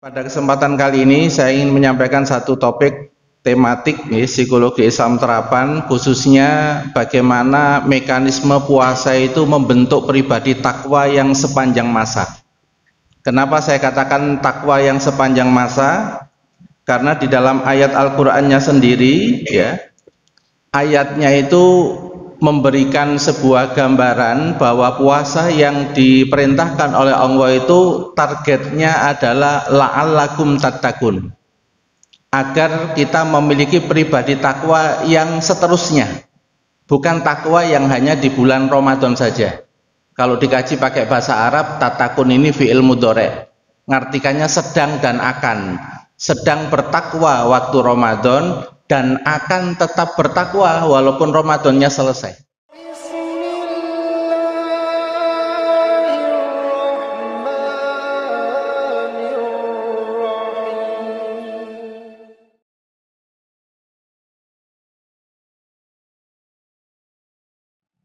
Pada kesempatan kali ini saya ingin menyampaikan satu topik tematik psikologi Islam terapan, khususnya bagaimana mekanisme puasa itu membentuk pribadi takwa yang sepanjang masa. Kenapa saya katakan takwa yang sepanjang masa? Karena di dalam ayat Al-Qur'annya sendiri ayatnya itu memberikan sebuah gambaran bahwa puasa yang diperintahkan oleh Allah itu targetnya adalah la'allakum tattaqun, agar kita memiliki pribadi takwa yang seterusnya, bukan takwa yang hanya di bulan Ramadan saja. Kalau dikaji pakai bahasa Arab, tattaqun ini fi'il mudhari', ngartikannya sedang dan akan. Sedang bertakwa waktu Ramadan dan akan tetap bertakwa walaupun Ramadannya selesai.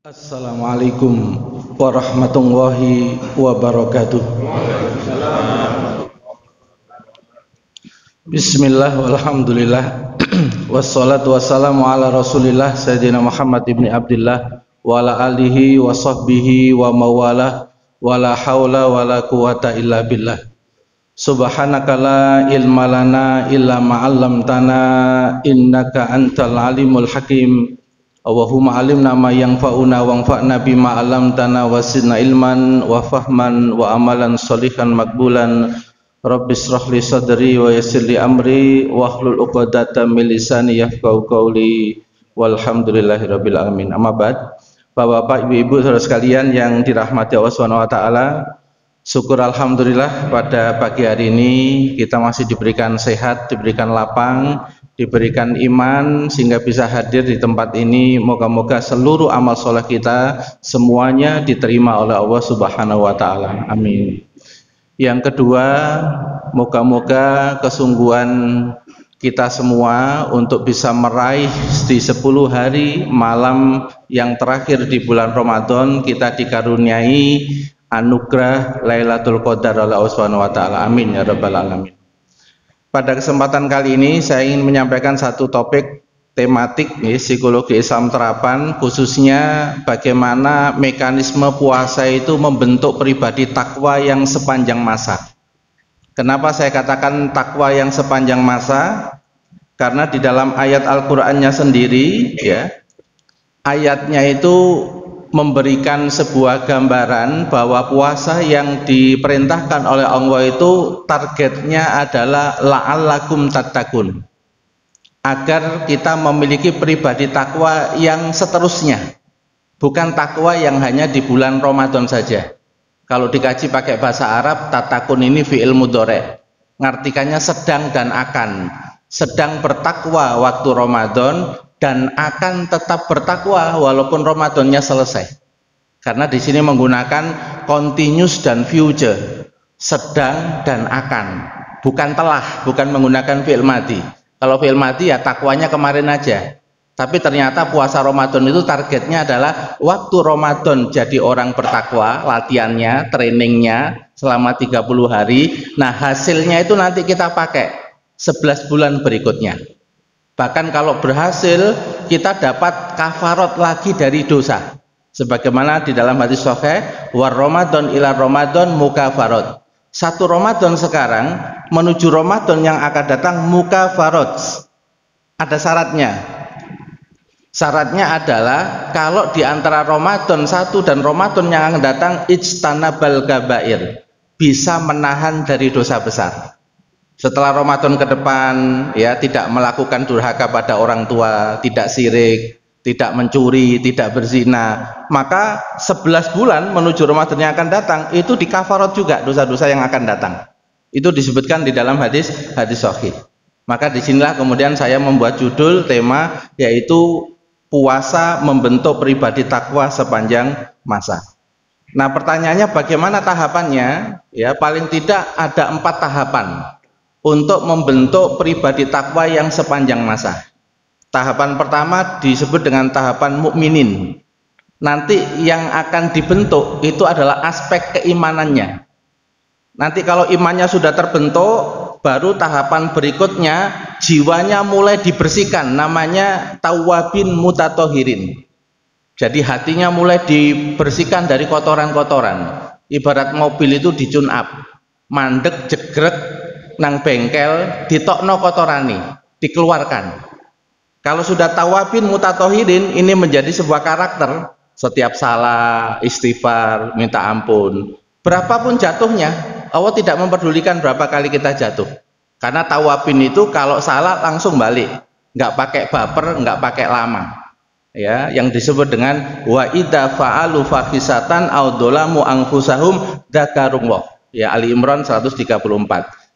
Assalamualaikum warahmatullahi wabarakatuh. Bismillah walhamdulillah wassalatu wassalamu ala rasulillah sayyidina Muhammad ibn Abdillah wa ala alihi wa sahbihi wa mawalah wa la hawla wa la quwata illa billah. Subhanaka la ilma lana illa ma'allamtana innaka antal alimul hakim. Allahumma alimna ma yanfa'una wanfa'na bima 'allamtana wa zidna ilman wa fahman wa amalan sholihan makbulan. Rabbis shrah li sadri wa yassir li amri wahlul 'uqdatam min lisani yafqahu qawli walhamdulillahirabbil alamin. Amma ba'd. Bapak-bapak, ibu-ibu, saudara sekalian yang dirahmati Allah Subhanahu wa taala, syukur alhamdulillah pada pagi hari ini kita masih diberikan sehat, diberikan lapang, diberikan iman sehingga bisa hadir di tempat ini. Moga-moga seluruh amal soleh kita semuanya diterima oleh Allah Subhanahu wa taala. Amin. Yang kedua, moga-moga kesungguhan kita semua untuk bisa meraih di 10 hari malam yang terakhir di bulan Ramadan, kita dikaruniai anugerah Lailatul Qadar oleh Allah Subhanahu wa taala. Amin ya rabbal alamin. Pada kesempatan kali ini saya ingin menyampaikan satu topik tematik psikologi Islam terapan, khususnya bagaimana mekanisme puasa itu membentuk pribadi takwa yang sepanjang masa. Kenapa saya katakan takwa yang sepanjang masa? Karena di dalam ayat Al-Qur'annya sendiri ayatnya itu memberikan sebuah gambaran bahwa puasa yang diperintahkan oleh Allah itu targetnya adalah la'allakum tattaqun, agar kita memiliki pribadi takwa yang seterusnya, bukan takwa yang hanya di bulan Ramadan saja. Kalau dikaji pakai bahasa Arab, tattaqun ini fi'il mudhari', ngartikannya sedang dan akan. Sedang bertakwa waktu Ramadan dan akan tetap bertakwa walaupun Ramadannya selesai. Karena di sini menggunakan continuous dan future, sedang dan akan, bukan telah, bukan menggunakan fi'il madhi. Kalau fi'il madhi ya takwanya kemarin aja. Tapi ternyata puasa Ramadan itu targetnya adalah waktu Ramadan jadi orang bertakwa, latihannya, trainingnya selama 30 hari. Nah, hasilnya itu nanti kita pakai 11 bulan berikutnya. Bahkan kalau berhasil, kita dapat kafarat lagi dari dosa. Sebagaimana di dalam hadis sahih, war Ramadan ila Ramadan mukafarat. Satu Ramadan sekarang menuju Ramadan yang akan datang mukafarat. Ada syaratnya. Syaratnya adalah kalau di antara Ramadan 1 dan Ramadan yang akan datang ijtanabal kabair, bisa menahan dari dosa besar. Setelah Ramadan ke depan tidak melakukan durhaka pada orang tua, tidak syirik, tidak mencuri, tidak berzina, maka 11 bulan menuju Ramadan yang akan datang itu dikafarat juga dosa-dosa yang akan datang. Itu disebutkan di dalam hadis sahih. Maka disinilah kemudian saya membuat judul tema yaitu puasa membentuk pribadi takwa sepanjang masa. Nah, pertanyaannya bagaimana tahapannya? Paling tidak ada 4 tahapan untuk membentuk pribadi takwa yang sepanjang masa. Tahapan pertama disebut dengan tahapan mukminin. Nanti yang akan dibentuk itu adalah aspek keimanannya. Nanti kalau imannya sudah terbentuk, baru tahapan berikutnya jiwanya mulai dibersihkan, namanya tawabin mutatohirin. Jadi hatinya mulai dibersihkan dari kotoran-kotoran. Ibarat mobil itu dicun up, mandek jegrek nang bengkel, ditokno kotorani, dikeluarkan. Kalau sudah tawabin mutatohirin, ini menjadi sebuah karakter. Setiap salah, istighfar, minta ampun, berapapun jatuhnya, Allah tidak mempedulikan berapa kali kita jatuh. Karena tawabin itu kalau salah langsung balik, nggak pakai baper, nggak pakai lama. Ya, yang disebut dengan wa idza fa'alu fahisatan aw dzalamu anfusahum dzakarullah. Ya, Ali Imran 134.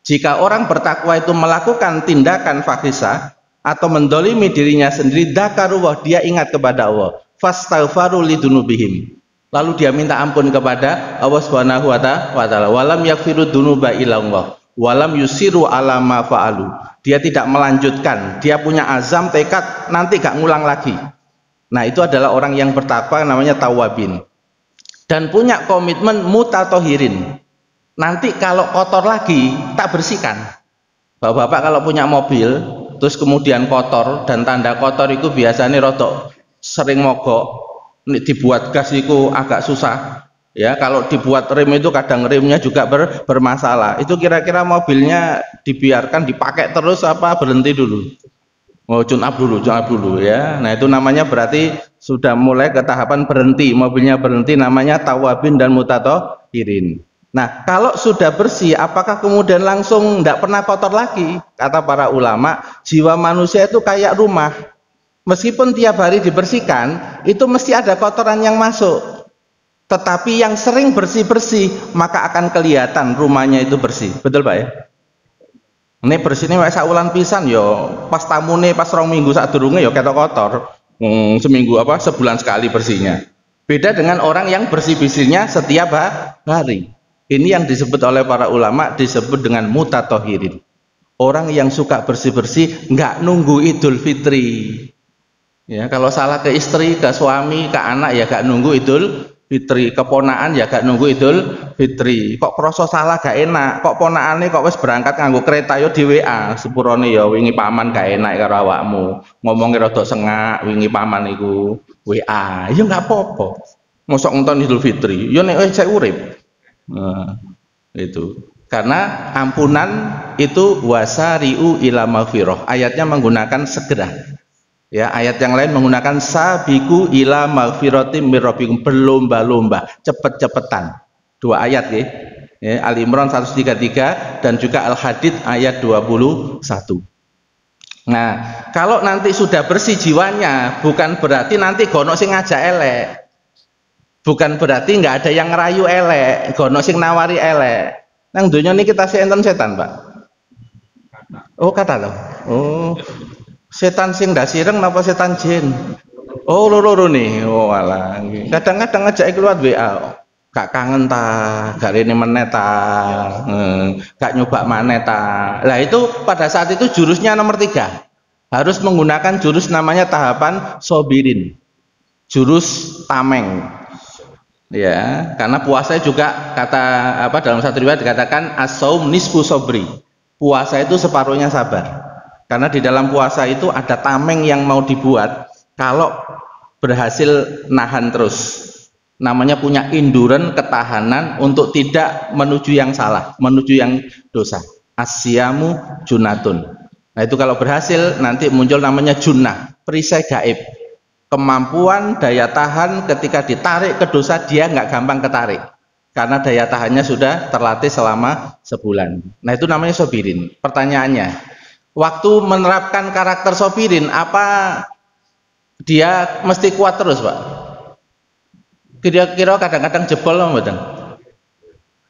Jika orang bertakwa itu melakukan tindakan fahisah atau mendolimi dirinya sendiri, dzakarullah, dia ingat kepada Allah. Fastaghfaru lidunubihim, lalu dia minta ampun kepada Allah Subhanahu wa taala. Walam yaghfiru dzunuba illa Allah walam yusiru ala ma fa'alu, dia tidak melanjutkan, dia punya azam tekad nanti gak ngulang lagi. Nah, itu adalah orang yang bertakwa, namanya tawabin, dan punya komitmen mutatohirin, nanti kalau kotor lagi tak bersihkan. Bapak-bapak kalau punya mobil terus kemudian kotor, dan tanda kotor itu biasanya rotok sering mogok, dibuat gas itu agak susah ya. Kalau dibuat rem itu kadang remnya juga bermasalah. Itu kira-kira mobilnya dibiarkan dipakai terus apa berhenti dulu? Oh, tune up dulu ya. Nah, itu namanya berarti sudah mulai ke tahapan berhenti, mobilnya berhenti, namanya tawabin dan mutatohirin. Nah, kalau sudah bersih, apakah kemudian langsung tidak pernah kotor lagi? Kata para ulama, jiwa manusia itu kayak rumah. Meskipun tiap hari dibersihkan, itu mesti ada kotoran yang masuk. Tetapi yang sering bersih-bersih, maka akan kelihatan rumahnya itu bersih. Betul Pak ya? Ini bersih ini sak wulan pisan yo, pas tamune pas 2 minggu sadurunge yo ketok kotor. Seminggu apa sebulan sekali bersihnya. Beda dengan orang yang bersih-bersihnya setiap hari. Ini yang disebut oleh para ulama disebut dengan mutatohirin. Orang yang suka bersih-bersih nggak nunggu Idul Fitri. Ya, kalau salah ke istri, ke suami, ke anak ya gak nunggu Idul Fitri, keponaan ya gak nunggu Idul Fitri. Kok kroso salah gak enak, kok ponakane kok wis berangkat nganggo kereta yo di WA, sepurone ya wingi paman gak enak karo awakmu. Ngomongnya rada sengak wingi paman iku WA. Ya enggak apa-apa. Mosok nonton Idul Fitri, yo nek saya urip. Nah, itu. Karena ampunan itu wasari'u ila maghfirah. Ayatnya menggunakan segera. Ya, ayat yang lain menggunakan sabiku ila maghfiratim mir rabbikum, berlomba-lomba, cepet-cepetan. 2 ayat ya. Ali Imran 133 dan juga Al-Hadid ayat 21. Nah, kalau nanti sudah bersih jiwanya, bukan berarti nanti gono sing ngajak elek. Bukan berarti nggak ada yang ngerayu elek, gono sing nawari elek. Nang donya ini kita enten setan, Pak. Oh, kata loh. Oh. Setan sing ndak sireng napa setan jin? Oh, loro nih. Oh, alah. Kadang-kadang ngajak keluar WA. Gak kangen ta, gak rene meneh ta. Gak nyoba maneh ta. Lah itu pada saat itu jurusnya nomor 3. Harus menggunakan jurus namanya tahapan sobirin. Jurus tameng. Ya, karena puasa juga kata apa dalam satu riwayat dikatakan as-saum nisfu sobri. Puasa itu separuhnya sabar. Karena di dalam puasa itu ada tameng yang mau dibuat kalau berhasil nahan terus. Namanya punya induran, ketahanan untuk tidak menuju yang salah, menuju yang dosa. Asyamu junatun. Nah, itu kalau berhasil nanti muncul namanya junnah, perisai gaib. Kemampuan daya tahan ketika ditarik ke dosa, dia nggak gampang ketarik. Karena daya tahannya sudah terlatih selama sebulan. Nah, itu namanya sobirin. Pertanyaannya, waktu menerapkan karakter sobirin, apa dia mesti kuat terus, Pak? Kira-kira kadang-kadang jebol apa mboten?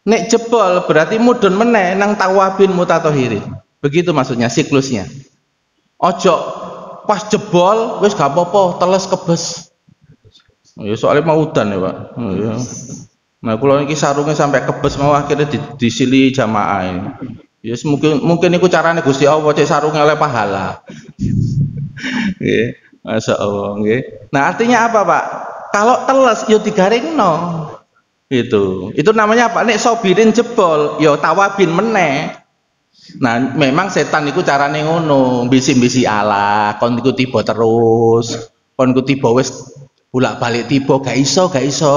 Nek jebol berarti mudun meneh nang tawabin mutatohirin. Begitu maksudnya siklusnya. Ojo pas jebol wis gak apa-apa teles kebes. Ya soalnya mau udan ya, Pak. Ya. Nah, kula iki sarunge sampai kebes mau akhirnya disili jamaah. Ya yes, mungkin itu caranya Gusti Allah cek sarungnya oleh pahala. Nggih, masyaallah nggih. Nah, artinya apa, Pak? Kalau teles yo digaringno. Itu namanya apa? Nek sobirin jebol, yo tawabin meneh. Nah, memang setan iku carane ngono, bisi-bisi Allah, kon iku tiba terus, kon iku tiba wis bolak-balik tiba gak iso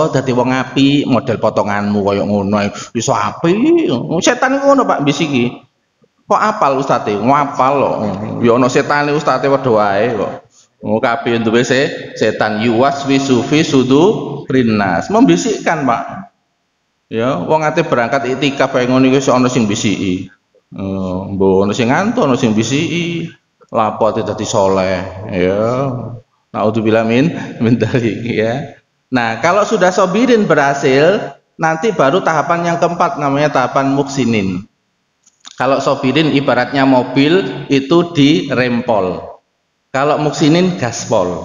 dadi wong apik, model potonganmu koyo ngono ae. Iso apik. Setan iku ngono Pak bisi iki. Kok apal ustate? Ngapal kok. Ya ana setane ustate padha wae kok. Kabeh duwe setan yuwaswisu fi sudurinnas. Membisikkan, Pak. Ya, wong ate berangkat iktikaf kaya ngono iki ana sing bisiki. Mbok ana sing ngantuk, ana sing bisiki. Lapote dadi saleh, ya. Naudzubillah min dzalik ya. Nah, kalau sudah sobirin berhasil, nanti baru tahapan yang keempat namanya tahapan muksinin. Kalau sobirin ibaratnya mobil itu dirempol. Kalau muksinin gaspol.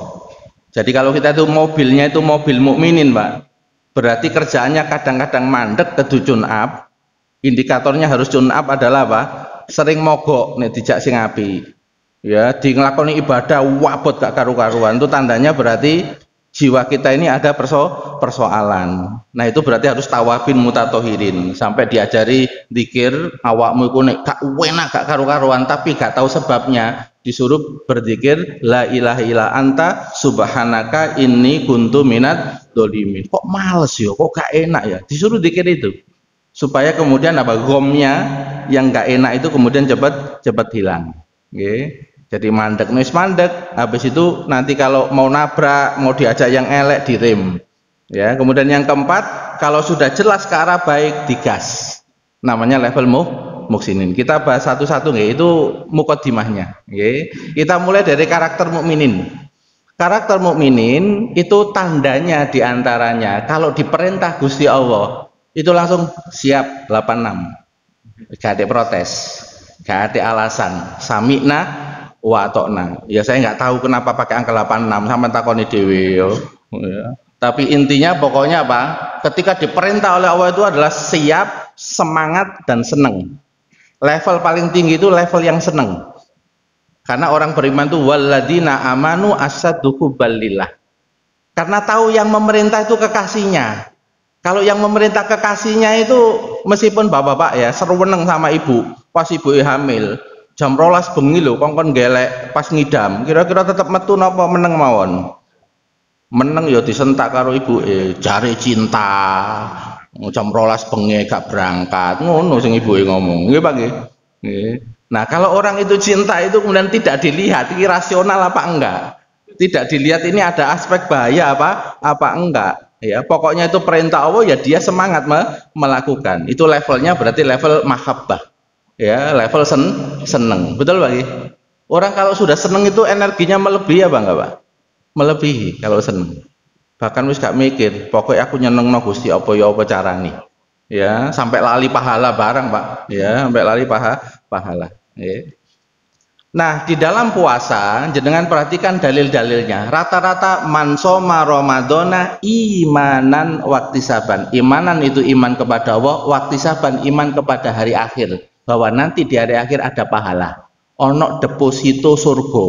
Jadi kalau kita itu mobilnya itu mobil mukminin, Pak. Berarti kerjaannya kadang-kadang mandek kedu tune up. Indikatornya harus tune up adalah apa? Sering mogok nek dijak sing api. Ya, di nglakoni ibadah wabot gak karu-karuan. Itu tandanya berarti jiwa kita ini ada persoalan. Nah, itu berarti harus tawabin mutatohirin. Sampai diajari zikir awakmu iku nek gak enak gak karu-karuan tapi gak tahu sebabnya. Disuruh berzikir la ilaha illa anta subhanaka inni kuntu minadz dzalimin. Kok males ya, kok gak enak ya, disuruh zikir itu supaya kemudian apa gomnya yang gak enak itu kemudian cepat hilang. Jadi mandek nulis mandek, habis itu nanti kalau mau nabrak, mau diajak yang elek direm ya. Kemudian yang keempat, kalau sudah jelas ke arah baik digas, namanya level muksinin. Kita bahas satu-satu nggih, itu mukaddimahnya nggih. Kita mulai dari karakter mukminin. Karakter mukminin itu tandanya diantaranya kalau diperintah Gusti Allah itu langsung siap 86. Gak ada protes, gak ada alasan. Sami'na wa atokna. Ya saya nggak tahu kenapa pakai angka 86 sampai takoni dhewe yo. Ya. Tapi intinya pokoknya apa? Ketika diperintah oleh Allah itu adalah siap, semangat dan senang. Level paling tinggi itu level yang senang. Karena orang beriman itu walladzina amanu asaddu hubbalillah. Karena tahu yang memerintah itu kekasihnya. Kalau yang memerintah kekasihnya itu meskipun bapak-bapak ya seruweneng sama ibu, pas ibu hamil, jam 12 bengi lho kongkon gelek pas ngidam, kira-kira tetap metu napa meneng mawon. Meneng ya disentak karo ibu jare cinta. Jam 12 bengi gak berangkat, ngono sing ibuke ngomong. Nggih Pak nggih. Nah, kalau orang itu cinta itu kemudian tidak dilihat ini rasional apa enggak. Tidak dilihat ini ada aspek bahaya apa enggak. Ya, pokoknya itu perintah Allah ya dia semangat melakukan. Itu levelnya berarti level mahabbah. Ya, level seneng. Betul Pak nggih? Orang kalau sudah seneng itu energinya melebihi apa enggak, Pak? Melebihi kalau seneng. Bahkan wis gak mikir, pokoknya aku nyenengno Gusti apa ya apa carane. Ya, sampai lali pahala barang, Pak. Ya, sampai lali pahala. Ya. Nah, di dalam puasa jenengan perhatikan dalil-dalilnya. Rata-rata man shoma ramadhana imanan waktisaban. Imanan itu iman kepada Allah, waktisaban iman kepada hari akhir. Bahwa nanti di hari akhir ada pahala. Ono deposito surga.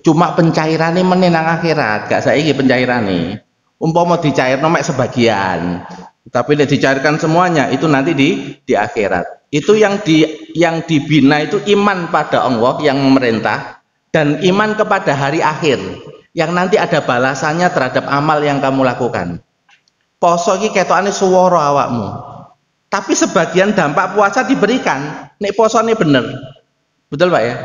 Cuma pencairannya menenang akhirat, gak saiki pencairannya. Umpama dicair nomek sebagian, tapi tidak dicairkan semuanya itu nanti di akhirat. Itu yang dibina itu iman pada Allah yang memerintah dan iman kepada hari akhir yang nanti ada balasannya terhadap amal yang kamu lakukan. Poso iki ketokane suwara awakmu, tapi sebagian dampak puasa diberikan nek posone bener. Betul Pak ya?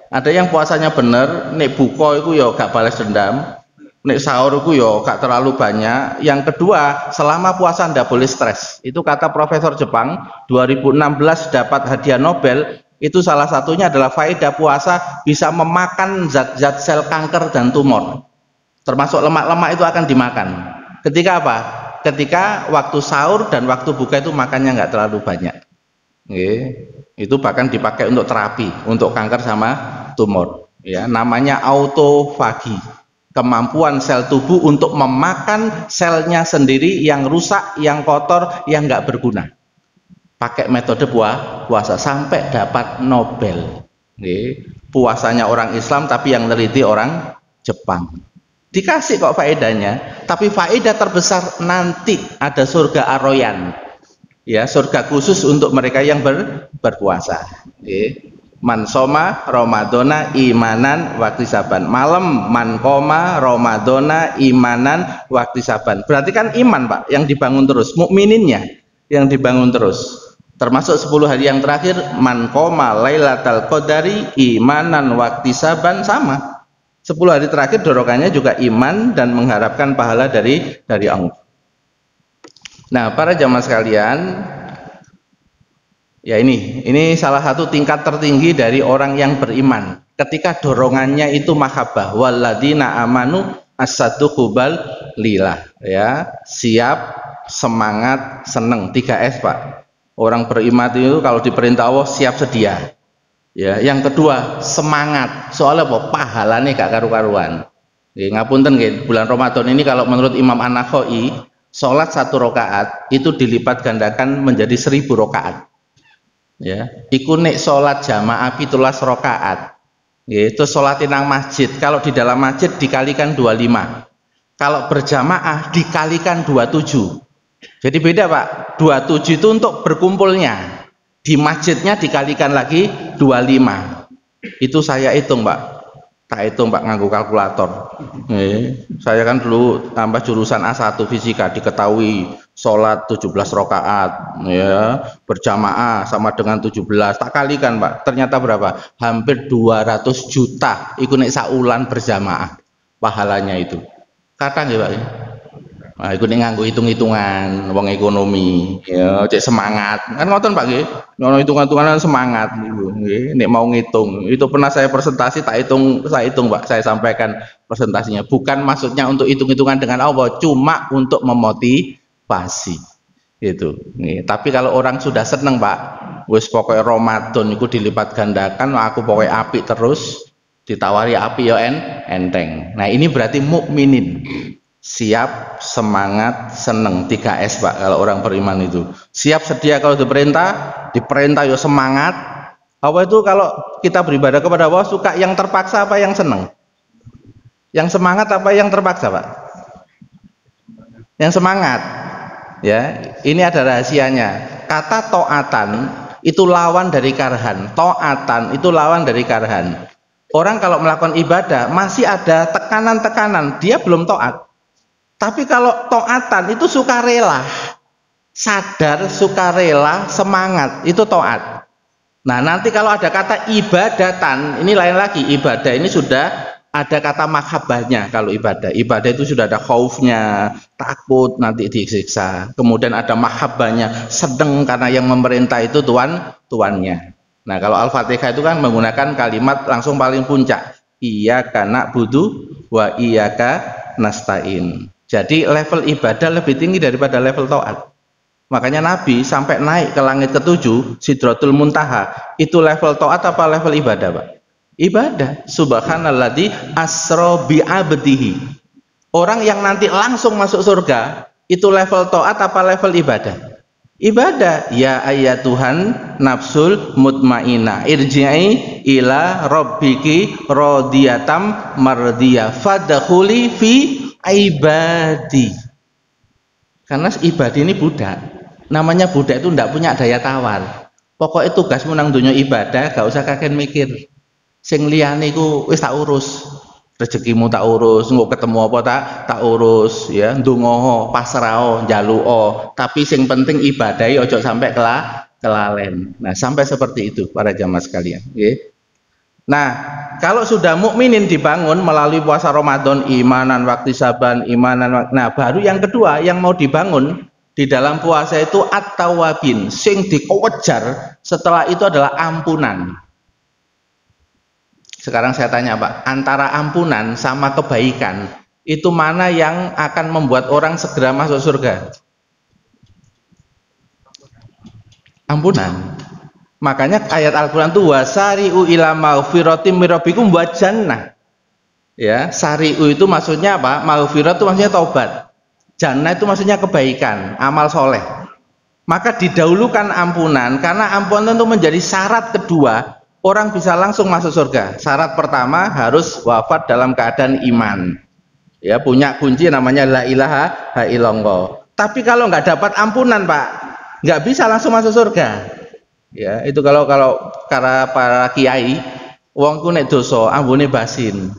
Ada yang puasanya bener, nek buka itu ya gak balas dendam. Nek sahur itu ya gak terlalu banyak. Yang kedua, selama puasa Anda boleh stres. Itu kata Profesor Jepang 2016 dapat hadiah Nobel. Itu salah satunya adalah faedah puasa bisa memakan zat-zat sel kanker dan tumor. Termasuk lemak-lemak itu akan dimakan. Ketika apa? Ketika waktu sahur dan waktu buka itu makannya nggak terlalu banyak. Itu bahkan dipakai untuk terapi untuk kanker sama tumor. Ya, namanya autofagi. Kemampuan sel tubuh untuk memakan selnya sendiri yang rusak, yang kotor, yang nggak berguna. Pakai metode puasa sampai dapat Nobel. Puasanya orang Islam tapi yang neliti orang Jepang. Dikasih kok faedahnya, tapi faedah terbesar nanti ada surga Aroyan. Ya, surga khusus untuk mereka yang berpuasa. Man soma Ramadona imanan waktisaban. Malam man koma Ramadona imanan waktisaban. Berarti kan iman, Pak, yang dibangun terus, mukmininnya yang dibangun terus. Termasuk 10 hari yang terakhir, man koma lailatal qadari imanan waktisaban, sama. 10 hari terakhir dorongannya juga iman dan mengharapkan pahala dari Allah. Nah, para jamaah sekalian, ya ini salah satu tingkat tertinggi dari orang yang beriman. Ketika dorongannya itu mahabbah, walladzina amanu asaddu hubal lillah, ya, siap, semangat, seneng. 3S, Pak. Orang beriman itu kalau diperintah Allah siap sedia. Ya, yang kedua semangat. Soalnya apa? Pahalanya gak karu-karuan. Ya, ngapunten nggih, bulan Ramadan ini kalau menurut Imam An-Nakhai, sholat 1 rakaat itu dilipat gandakan menjadi 1000 rakaat. Ya, iku nek sholat jamaah 17 rakaat. Ya, itu sholat nang masjid. Kalau di dalam masjid dikalikan 25. Kalau berjamaah dikalikan 27. Jadi beda, Pak. 27 itu untuk berkumpulnya. Di masjidnya dikalikan lagi 25. Itu saya hitung, Pak. Tak hitung, Pak, nganggo kalkulator. Saya kan dulu tambah jurusan A1 fisika, diketahui sholat 17 rakaat, ya, berjamaah sama dengan 17. Tak kalikan, Pak. Ternyata berapa? Hampir 200 juta. Iku nek saulan berjamaah pahalanya itu. Kata nggih, Pak? Nah, iku nek nganggo hitung-hitungan wong ekonomi, ya, cek semangat. Kan ngoten, Pak, nggih. Ngono hitung-hitungan semangat niku, nggih. Nek mau ngitung, itu pernah saya presentasi saya hitung, Pak. Saya sampaikan presentasinya. Bukan maksudnya untuk hitung-hitungan dengan Allah, cuma untuk memotivasi. Gitu. Nih, tapi kalau orang sudah seneng, Pak, wis pokoknya Ramadan iku dilipat gandakan, aku pokoknya apik terus, ditawari api ya enteng. Nah, ini berarti mukminin. Siap, semangat, seneng. 3S, Pak, kalau orang beriman itu. Siap sedia kalau diperintah ya semangat. Apa itu kalau kita beribadah kepada Allah, suka yang terpaksa apa yang seneng? Yang semangat apa yang terpaksa, Pak? Yang semangat. Ya, ini ada rahasianya. Kata to'atan itu lawan dari karhan. To'atan itu lawan dari karhan. Orang kalau melakukan ibadah masih ada tekanan-tekanan, dia belum to'at. Tapi kalau to'atan itu sukarela, sadar, sukarela, semangat, itu to'at. Nah, nanti kalau ada kata ibadatan, ini lain lagi. Ibadah ini sudah ada kata mahabbahnya. Kalau ibadah itu sudah ada khaufnya, takut nanti disiksa. Kemudian ada mahabbahnya, sedeng karena yang memerintah itu tuannya. Nah, kalau Al-Fatihah itu kan menggunakan kalimat langsung paling puncak, iyyaka na'budu wa iyyaka nasta'in. Jadi level ibadah lebih tinggi daripada level taat. Makanya Nabi sampai naik ke langit ke-7, Sidratul Muntaha, itu level taat apa level ibadah, Pak? Ibadah. Subhanalladzi asra bi 'abdihi. Orang yang nanti langsung masuk surga, itu level taat apa level ibadah? Ibadah. Ya Tuhan nafsul mutmainah irji'i ila rabbiki radiyatam mardiyah fadkhuli fi ibadi. Karena ibadi ini budak. Namanya budak itu tidak punya daya tawar. Pokoknya tugasmu nang dunia ibadah, gak usah kakek mikir. Sing liyane iku wis tak urus. Rezekimu tak urus, engko ketemu apa tak urus, ya. Ndonga, pasrah, njaluk. Tapi sing penting ibadahi ojo sampai kelalen. Nah, sampai seperti itu para jamaah sekalian, nggih. Nah, kalau sudah mukminin dibangun melalui puasa Ramadan, imanan waktisaban, nah baru yang kedua yang mau dibangun di dalam puasa itu at-tawabin, sing dikejar setelah itu adalah ampunan. Sekarang saya tanya, Pak, antara ampunan sama kebaikan itu mana yang akan membuat orang segera masuk surga? Ampunan. Makanya ayat Al-Quran itu wasari'u ila maghfiratim mirabbikum wa jannah. Ya, sari'u itu maksudnya apa? Maghfirat itu maksudnya taubat. Jannah itu maksudnya kebaikan, amal soleh. Maka didahulukan ampunan karena ampunan itu menjadi syarat kedua orang bisa langsung masuk surga. Syarat pertama harus wafat dalam keadaan iman. Ya, punya kunci namanya la ilaha illallah. Tapi kalau nggak dapat ampunan, Pak, nggak bisa langsung masuk surga. Ya, itu kalau para kiai, wong ku nek dosa ambune basin.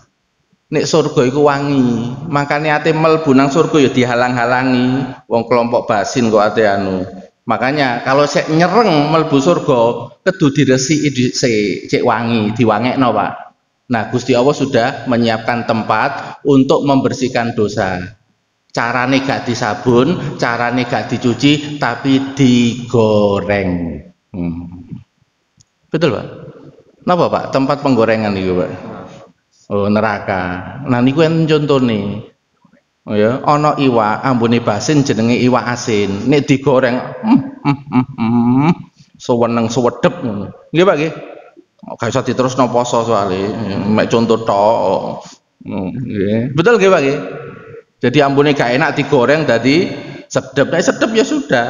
Nek surga iku wangi, makanya ate mlebu nang surga ya dihalang-halangi wong kelompok basin kok ate anu. Makanya kalau sek nyereng mlebu surga kedu diresiki dhisik cek wangi, diwangekno, Pak. Nah, Gusti Allah sudah menyiapkan tempat untuk membersihkan dosa. Carane gak disabun, carane gak dicuci, tapi digoreng. Betul, Pak? Napa, Pak? Tempat penggorengan itu, Pak? Oh, neraka. Nah, niku en contone. Oh ya, ana iwak ambune basin jenenge iwak asin. Nek digoreng seweneng sewedep ngono. Nggih, Pak nggih. Gak iso diterusno poso soalé. Mek contoh tok. Nggih. Betul nggih, Pak nggih? Jadi ambune gak enak digoreng dadi sedep. Nek sedep ya sudah.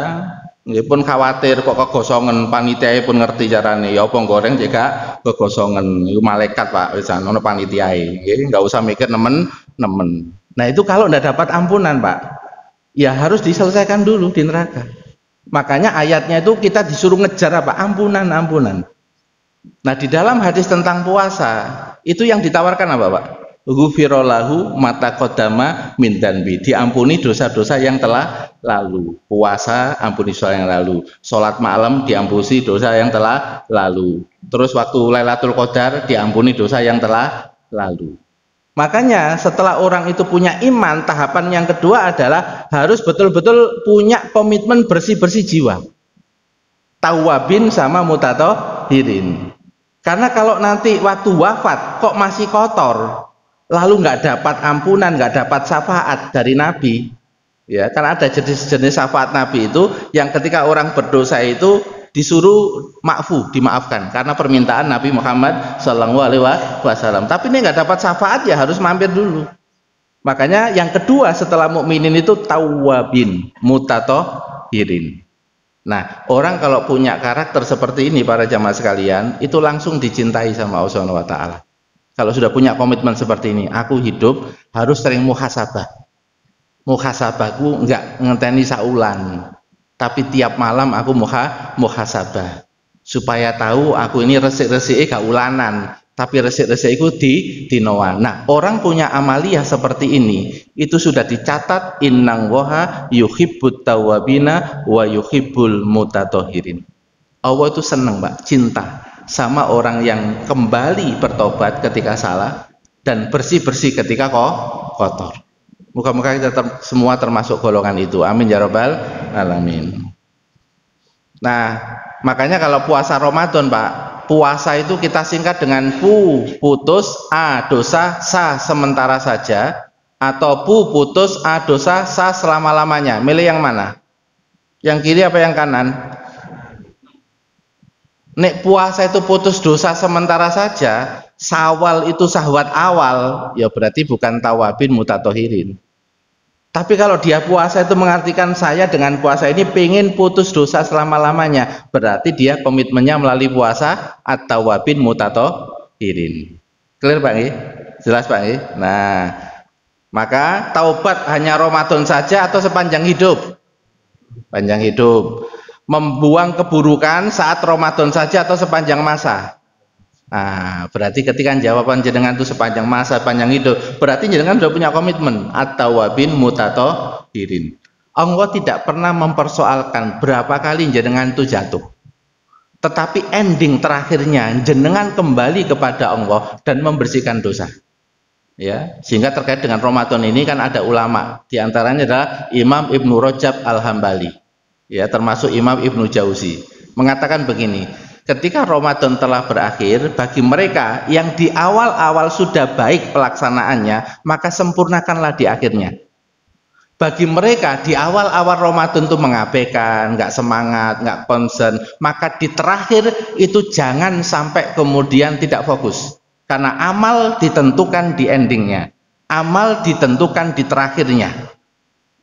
Nggih pun khawatir kok kegosongen, panitiae pun ngerti carane. Ya apa goreng jek gak kegosongen. Iku malaikat, Pak, wis ana panitiae. Nggih, enggak usah mikir nemen-nemen. Nah, itu kalau ndak dapat ampunan, Pak, ya harus diselesaikan dulu di neraka. Makanya ayatnya itu kita disuruh ngejar apa? Ampunan. Nah, di dalam hadis tentang puasa, itu yang ditawarkan apa, Pak? Ghufira lahu ma taqaddama min dzanbi. Diampuni dosa-dosa yang telah lalu. Puasa ampuni dosa yang lalu. Salat malam diampuni dosa yang telah lalu. Terus waktu Lailatul Qadar diampuni dosa yang telah lalu. Makanya setelah orang itu punya iman, tahapan yang kedua adalah harus betul-betul punya komitmen bersih-bersih jiwa. Tawabin sama mutathahirin. Karena kalau nanti waktu wafat kok masih kotor, lalu nggak dapat ampunan, nggak dapat syafaat dari Nabi, ya, karena ada jenis-jenis syafaat Nabi itu yang ketika orang berdosa itu disuruh dimaafkan karena permintaan Nabi Muhammad Shallallahu Alaihi Wasallam. Tapi ini nggak dapat syafaat ya harus mampir dulu. Makanya yang kedua setelah mukminin itu tawabin mutathahirin. Nah, orang kalau punya karakter seperti ini para jamaah sekalian itu langsung dicintai sama Allah Subhanahu Wa Taala. Kalau sudah punya komitmen seperti ini, aku hidup harus sering muhasabah. Muhasabahku enggak ngenteni saulan, tapi tiap malam aku muhasabah supaya tahu aku ini resik-resike gak ulanan, tapi resik-resikku dinoan. Nah, orang punya amaliyah seperti ini itu sudah dicatat innang waha yuhibbut tawabina wa yuhibbul mutathahirin. Allah itu senang, Mbak, cinta sama orang yang kembali bertobat ketika salah dan bersih-bersih ketika kotor. Moga-moga kita semua termasuk golongan itu. Amin ya rabbal alamin. Nah, makanya kalau puasa Ramadan, Pak, puasa itu kita singkat dengan putus dosa sa sementara saja, atau putus dosa sa selama-lamanya. Milih yang mana? Yang kiri apa yang kanan? Nek puasa itu putus dosa sementara saja, Syawal itu syahwat awal, ya berarti bukan tawabin mutathahirin. Tapi kalau dia puasa itu mengartikan saya dengan puasa ini pengen putus dosa selama-lamanya, berarti dia komitmennya melalui puasa at-tawabin mutathahirin. Clear, Pak nggih? Jelas, Pak nggih? Nah, maka taubat hanya Ramadan saja atau sepanjang hidup? Panjang hidup. Membuang keburukan saat Ramadan saja atau sepanjang masa? Nah, berarti ketika jawaban jenengan itu sepanjang masa, panjang hidup, berarti jenengan sudah punya komitmen at-tawabin mutathahirin. Allah tidak pernah mempersoalkan berapa kali jenengan itu jatuh, tetapi ending terakhirnya jenengan kembali kepada Allah dan membersihkan dosa. Ya, sehingga terkait dengan Ramadan ini kan ada ulama, diantaranya adalah Imam Ibnu Rajab Al-Hambali, ya, termasuk Imam Ibnu Jauzi, mengatakan begini. Ketika Ramadan telah berakhir, bagi mereka yang di awal-awal sudah baik pelaksanaannya, maka sempurnakanlah di akhirnya. Bagi mereka di awal-awal Ramadan itu mengabaikan, nggak semangat, nggak concern, maka di terakhir itu jangan sampai kemudian tidak fokus. Karena amal ditentukan di endingnya, amal ditentukan di terakhirnya.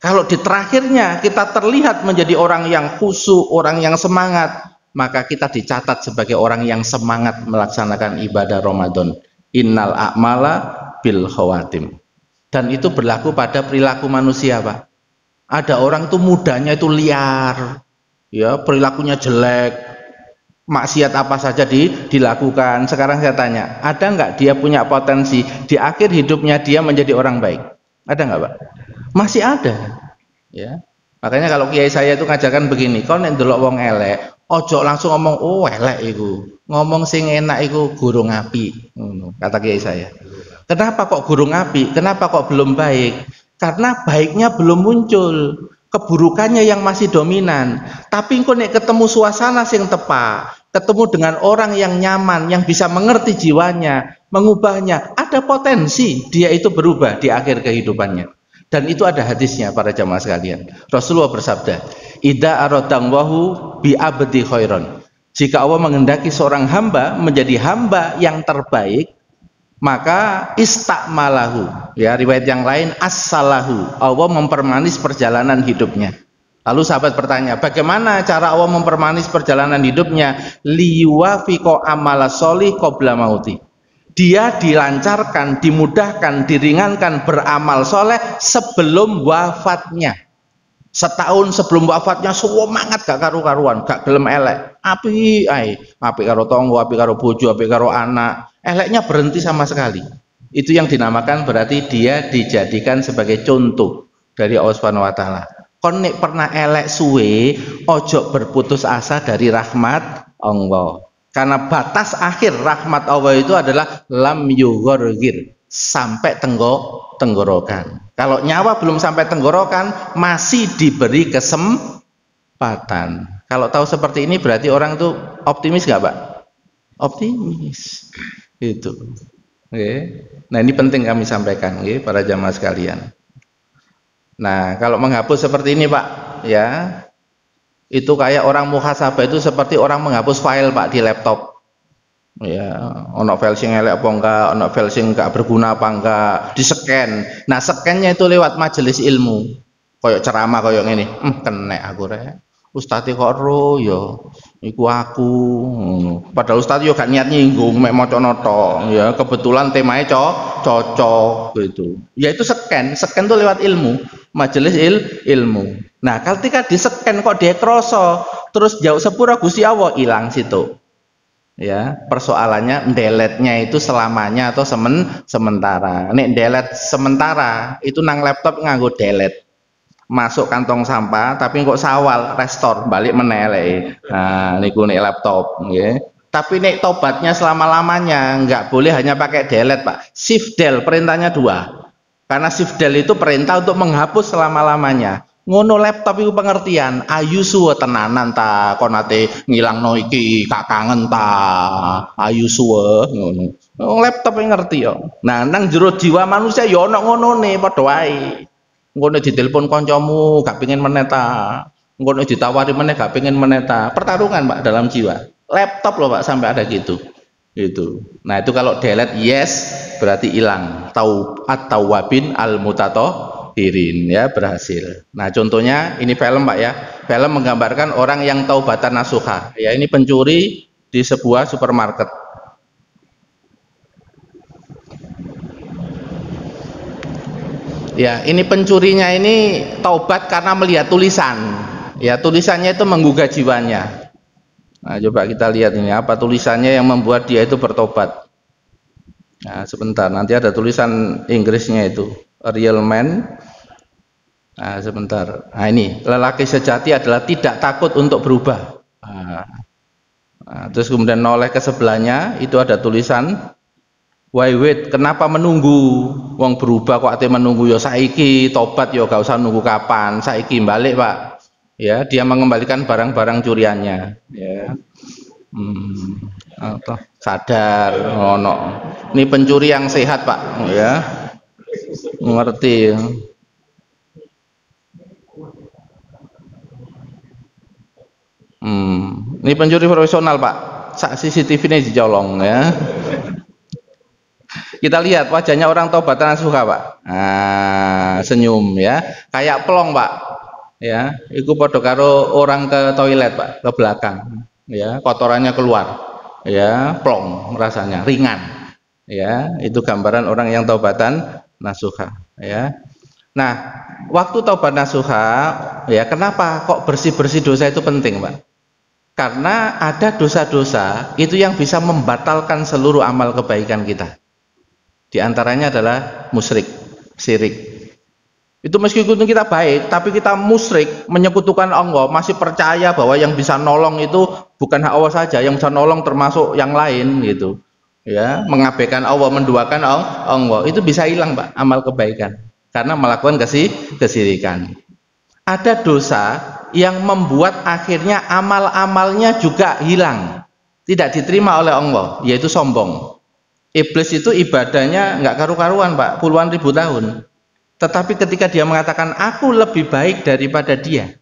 Kalau di terakhirnya kita terlihat menjadi orang yang khusyuk, orang yang semangat, maka kita dicatat sebagai orang yang semangat melaksanakan ibadah Ramadan. Innal a'mala bil khawatim. Dan itu berlaku pada perilaku manusia, Pak. Ada orang itu mudanya itu liar, ya perilakunya jelek, maksiat apa saja dilakukan. Sekarang saya tanya, ada nggak dia punya potensi di akhir hidupnya dia menjadi orang baik? Ada nggak, Pak? Masih ada, ya. Makanya kalau kiai saya itu ngajarkan begini, kau nek ndelok wong elek, ojo langsung ngomong oh elek iku. Ngomong sing enak iku gurung api, kata kiai saya. Kenapa kok gurung api? Kenapa kok belum baik? Karena baiknya belum muncul, keburukannya yang masih dominan. Tapi kau nek ketemu suasana sing tepat, ketemu dengan orang yang nyaman, yang bisa mengerti jiwanya, mengubahnya, ada potensi dia itu berubah di akhir kehidupannya. Dan itu ada hadisnya para jamaah sekalian. Rasulullah bersabda, "Idza aradallahu bi abdi khairan." Jika Allah menghendaki seorang hamba menjadi hamba yang terbaik, maka istakmalahu. Ya, riwayat yang lain as-salahu. Allah mempermanis perjalanan hidupnya. Lalu sahabat bertanya, bagaimana cara Allah mempermanis perjalanan hidupnya? Liwafiqo amala sholih qabla mauti. Dia dilancarkan, dimudahkan, diringankan beramal soleh sebelum wafatnya. Setahun sebelum wafatnya semangat gak karu-karuan, gak gelem elek. Api karo tonggo, api karo bojo, api karo anak. Eleknya berhenti sama sekali. Itu yang dinamakan berarti dia dijadikan sebagai contoh dari Allah Subhanahu wa taala. Kon nek pernah elek suwe, ojo berputus asa dari rahmat Allah. Karena batas akhir rahmat Allah itu adalah lam yughorgir, sampai tenggorokan. Kalau nyawa belum sampai tenggorokan, masih diberi kesempatan. Kalau tahu seperti ini berarti orang itu optimis nggak, Pak? Optimis. Itu. Oke. Nah, ini penting kami sampaikan, oke, para jamaah sekalian. Nah, kalau menghapus seperti ini, Pak, ya. Itu kayak orang muhasabah itu seperti orang menghapus file, Pak, di laptop. Ya, ono file sing elek apa enggak, ono file sing enggak berguna apa enggak, di-scan. Nah, scan-nya itu lewat majelis ilmu. Kayak ceramah kayak ngene. Kenek aku rek. Ustaz kok ro ya iku aku. Padahal ustaz yo gak niat nyinggung, mek maca nota. Ya, kebetulan temanya cocok gitu. Ya itu scan itu lewat ilmu, majelis ilmu. Nah, ketika di-scan kok dia kroso, terus jauh sepura Gusti Allah hilang situ. Ya, persoalannya delete-nya itu selamanya atau sementara. Nek delete sementara itu nang laptop nganggo delete. Masuk kantong sampah tapi kok sawal restore balik menele. Nah, niku nek laptop nggih. Tapi nek tobatnya selama-lamanya nggak boleh hanya pakai delete, Pak. Shift del perintahnya 2. Karena shift del itu perintah untuk menghapus selama-lamanya. Ngono laptop itu pengertian, ayu suwe tenanan ta konate ngilangno iki gak kangen ta. Ayu suwe ngono. Laptop ngerti yo. Nah, nang jero jiwa manusia yo ono ngonone padha wae. Ngono ditelepon kancamu gak pengen meneta, ngono ditawari meneh gak pengen meneta. Pertarungan, Pak, dalam jiwa. Laptop loh, Pak, sampai ada gitu. Itu. Nah, itu kalau delete yes berarti hilang. At-tawwabin al-mutatahhirin, ya, berhasil. Nah, contohnya ini film, Pak, ya. Film menggambarkan orang yang taubatan nasuha. Ya, ini pencuri di sebuah supermarket. Ya, ini pencurinya ini taubat karena melihat tulisan. Ya, tulisannya itu menggugah jiwanya. Nah, coba kita lihat ini apa tulisannya yang membuat dia itu bertobat. Nah, sebentar, nanti ada tulisan Inggrisnya itu, a real man. Nah, sebentar. Nah, ini lelaki sejati adalah tidak takut untuk berubah. Nah, terus kemudian noleh ke sebelahnya itu ada tulisan why wait, kenapa menunggu? Wong berubah kok ate menunggu ya saiki, tobat ya gak usah nunggu kapan, saiki balik, Pak. Ya, dia mengembalikan barang-barang curiannya, ya. Sadar ngono. Ini pencuri yang sehat, Pak, ya. Mengerti. Ini pencuri profesional, Pak. Sak CCTV ini dicolong, ya. Kita lihat wajahnya orang taubatan nasuha, Pak. Nah, senyum, ya, kayak plong, Pak. Ya, itu podo karo orang ke toilet, Pak, ke belakang. Ya, kotorannya keluar. Ya, plong rasanya, ringan. Ya, itu gambaran orang yang taubatan nasuha. Ya. Nah, waktu taubat nasuha, ya kenapa kok bersih-bersih dosa itu penting, Pak? Karena ada dosa-dosa itu yang bisa membatalkan seluruh amal kebaikan kita. Di antaranya adalah musyrik, syirik. Itu meskipun kita baik, tapi kita musyrik, menyekutukan Allah, masih percaya bahwa yang bisa nolong itu bukan hak Allah saja, yang bisa nolong termasuk yang lain gitu. Ya, mengabaikan Allah, menduakan Allah, itu bisa hilang, Pak, amal kebaikan karena melakukan kesyirikan. Ada dosa yang membuat akhirnya amal-amalnya juga hilang, tidak diterima oleh Allah, yaitu sombong. Iblis itu ibadahnya nggak karu-karuan, Pak, puluhan ribu tahun. Tetapi ketika dia mengatakan aku lebih baik daripada dia,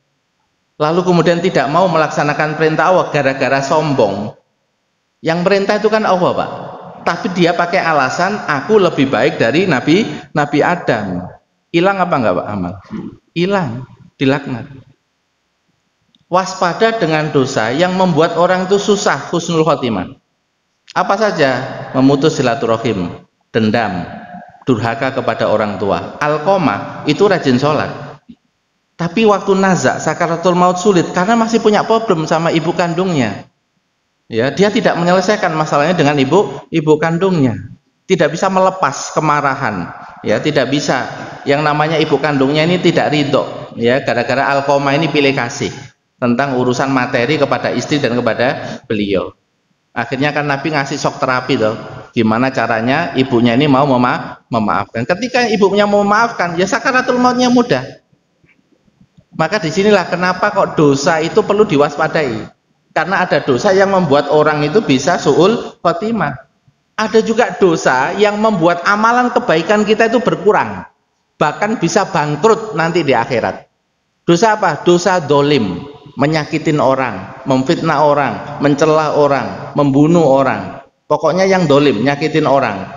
lalu kemudian tidak mau melaksanakan perintah Allah gara-gara sombong. Yang perintah itu kan Allah, Pak. Tapi dia pakai alasan aku lebih baik dari Nabi Adam. Hilang apa enggak, Pak, amal? Hilang, dilaknat. Waspada dengan dosa yang membuat orang itu susah husnul khotimah. Apa saja? Memutus silaturahim, dendam, durhaka kepada orang tua. Alqomah itu rajin sholat, tapi waktu nazak sakaratul maut sulit karena masih punya problem sama ibu kandungnya. Ya, dia tidak menyelesaikan masalahnya dengan ibu kandungnya. Tidak bisa melepas kemarahan. Ya, tidak bisa. Yang namanya ibu kandungnya ini tidak ridho. Ya, gara-gara alqomah ini pilih kasih tentang urusan materi kepada istri dan kepada beliau. Akhirnya kan Nabi ngasih shock terapi toh. Gimana caranya ibunya ini mau memaafkan. Ketika ibunya mau memaafkan, ya sakaratul mautnya mudah. Maka disinilah kenapa kok dosa itu perlu diwaspadai. Karena ada dosa yang membuat orang itu bisa su'ul khotimah. Ada juga dosa yang membuat amalan kebaikan kita itu berkurang. Bahkan bisa bangkrut nanti di akhirat. Dosa apa? Dosa dolim, menyakitin orang, memfitnah orang, mencela orang, membunuh orang. Pokoknya yang dolim, nyakitin orang.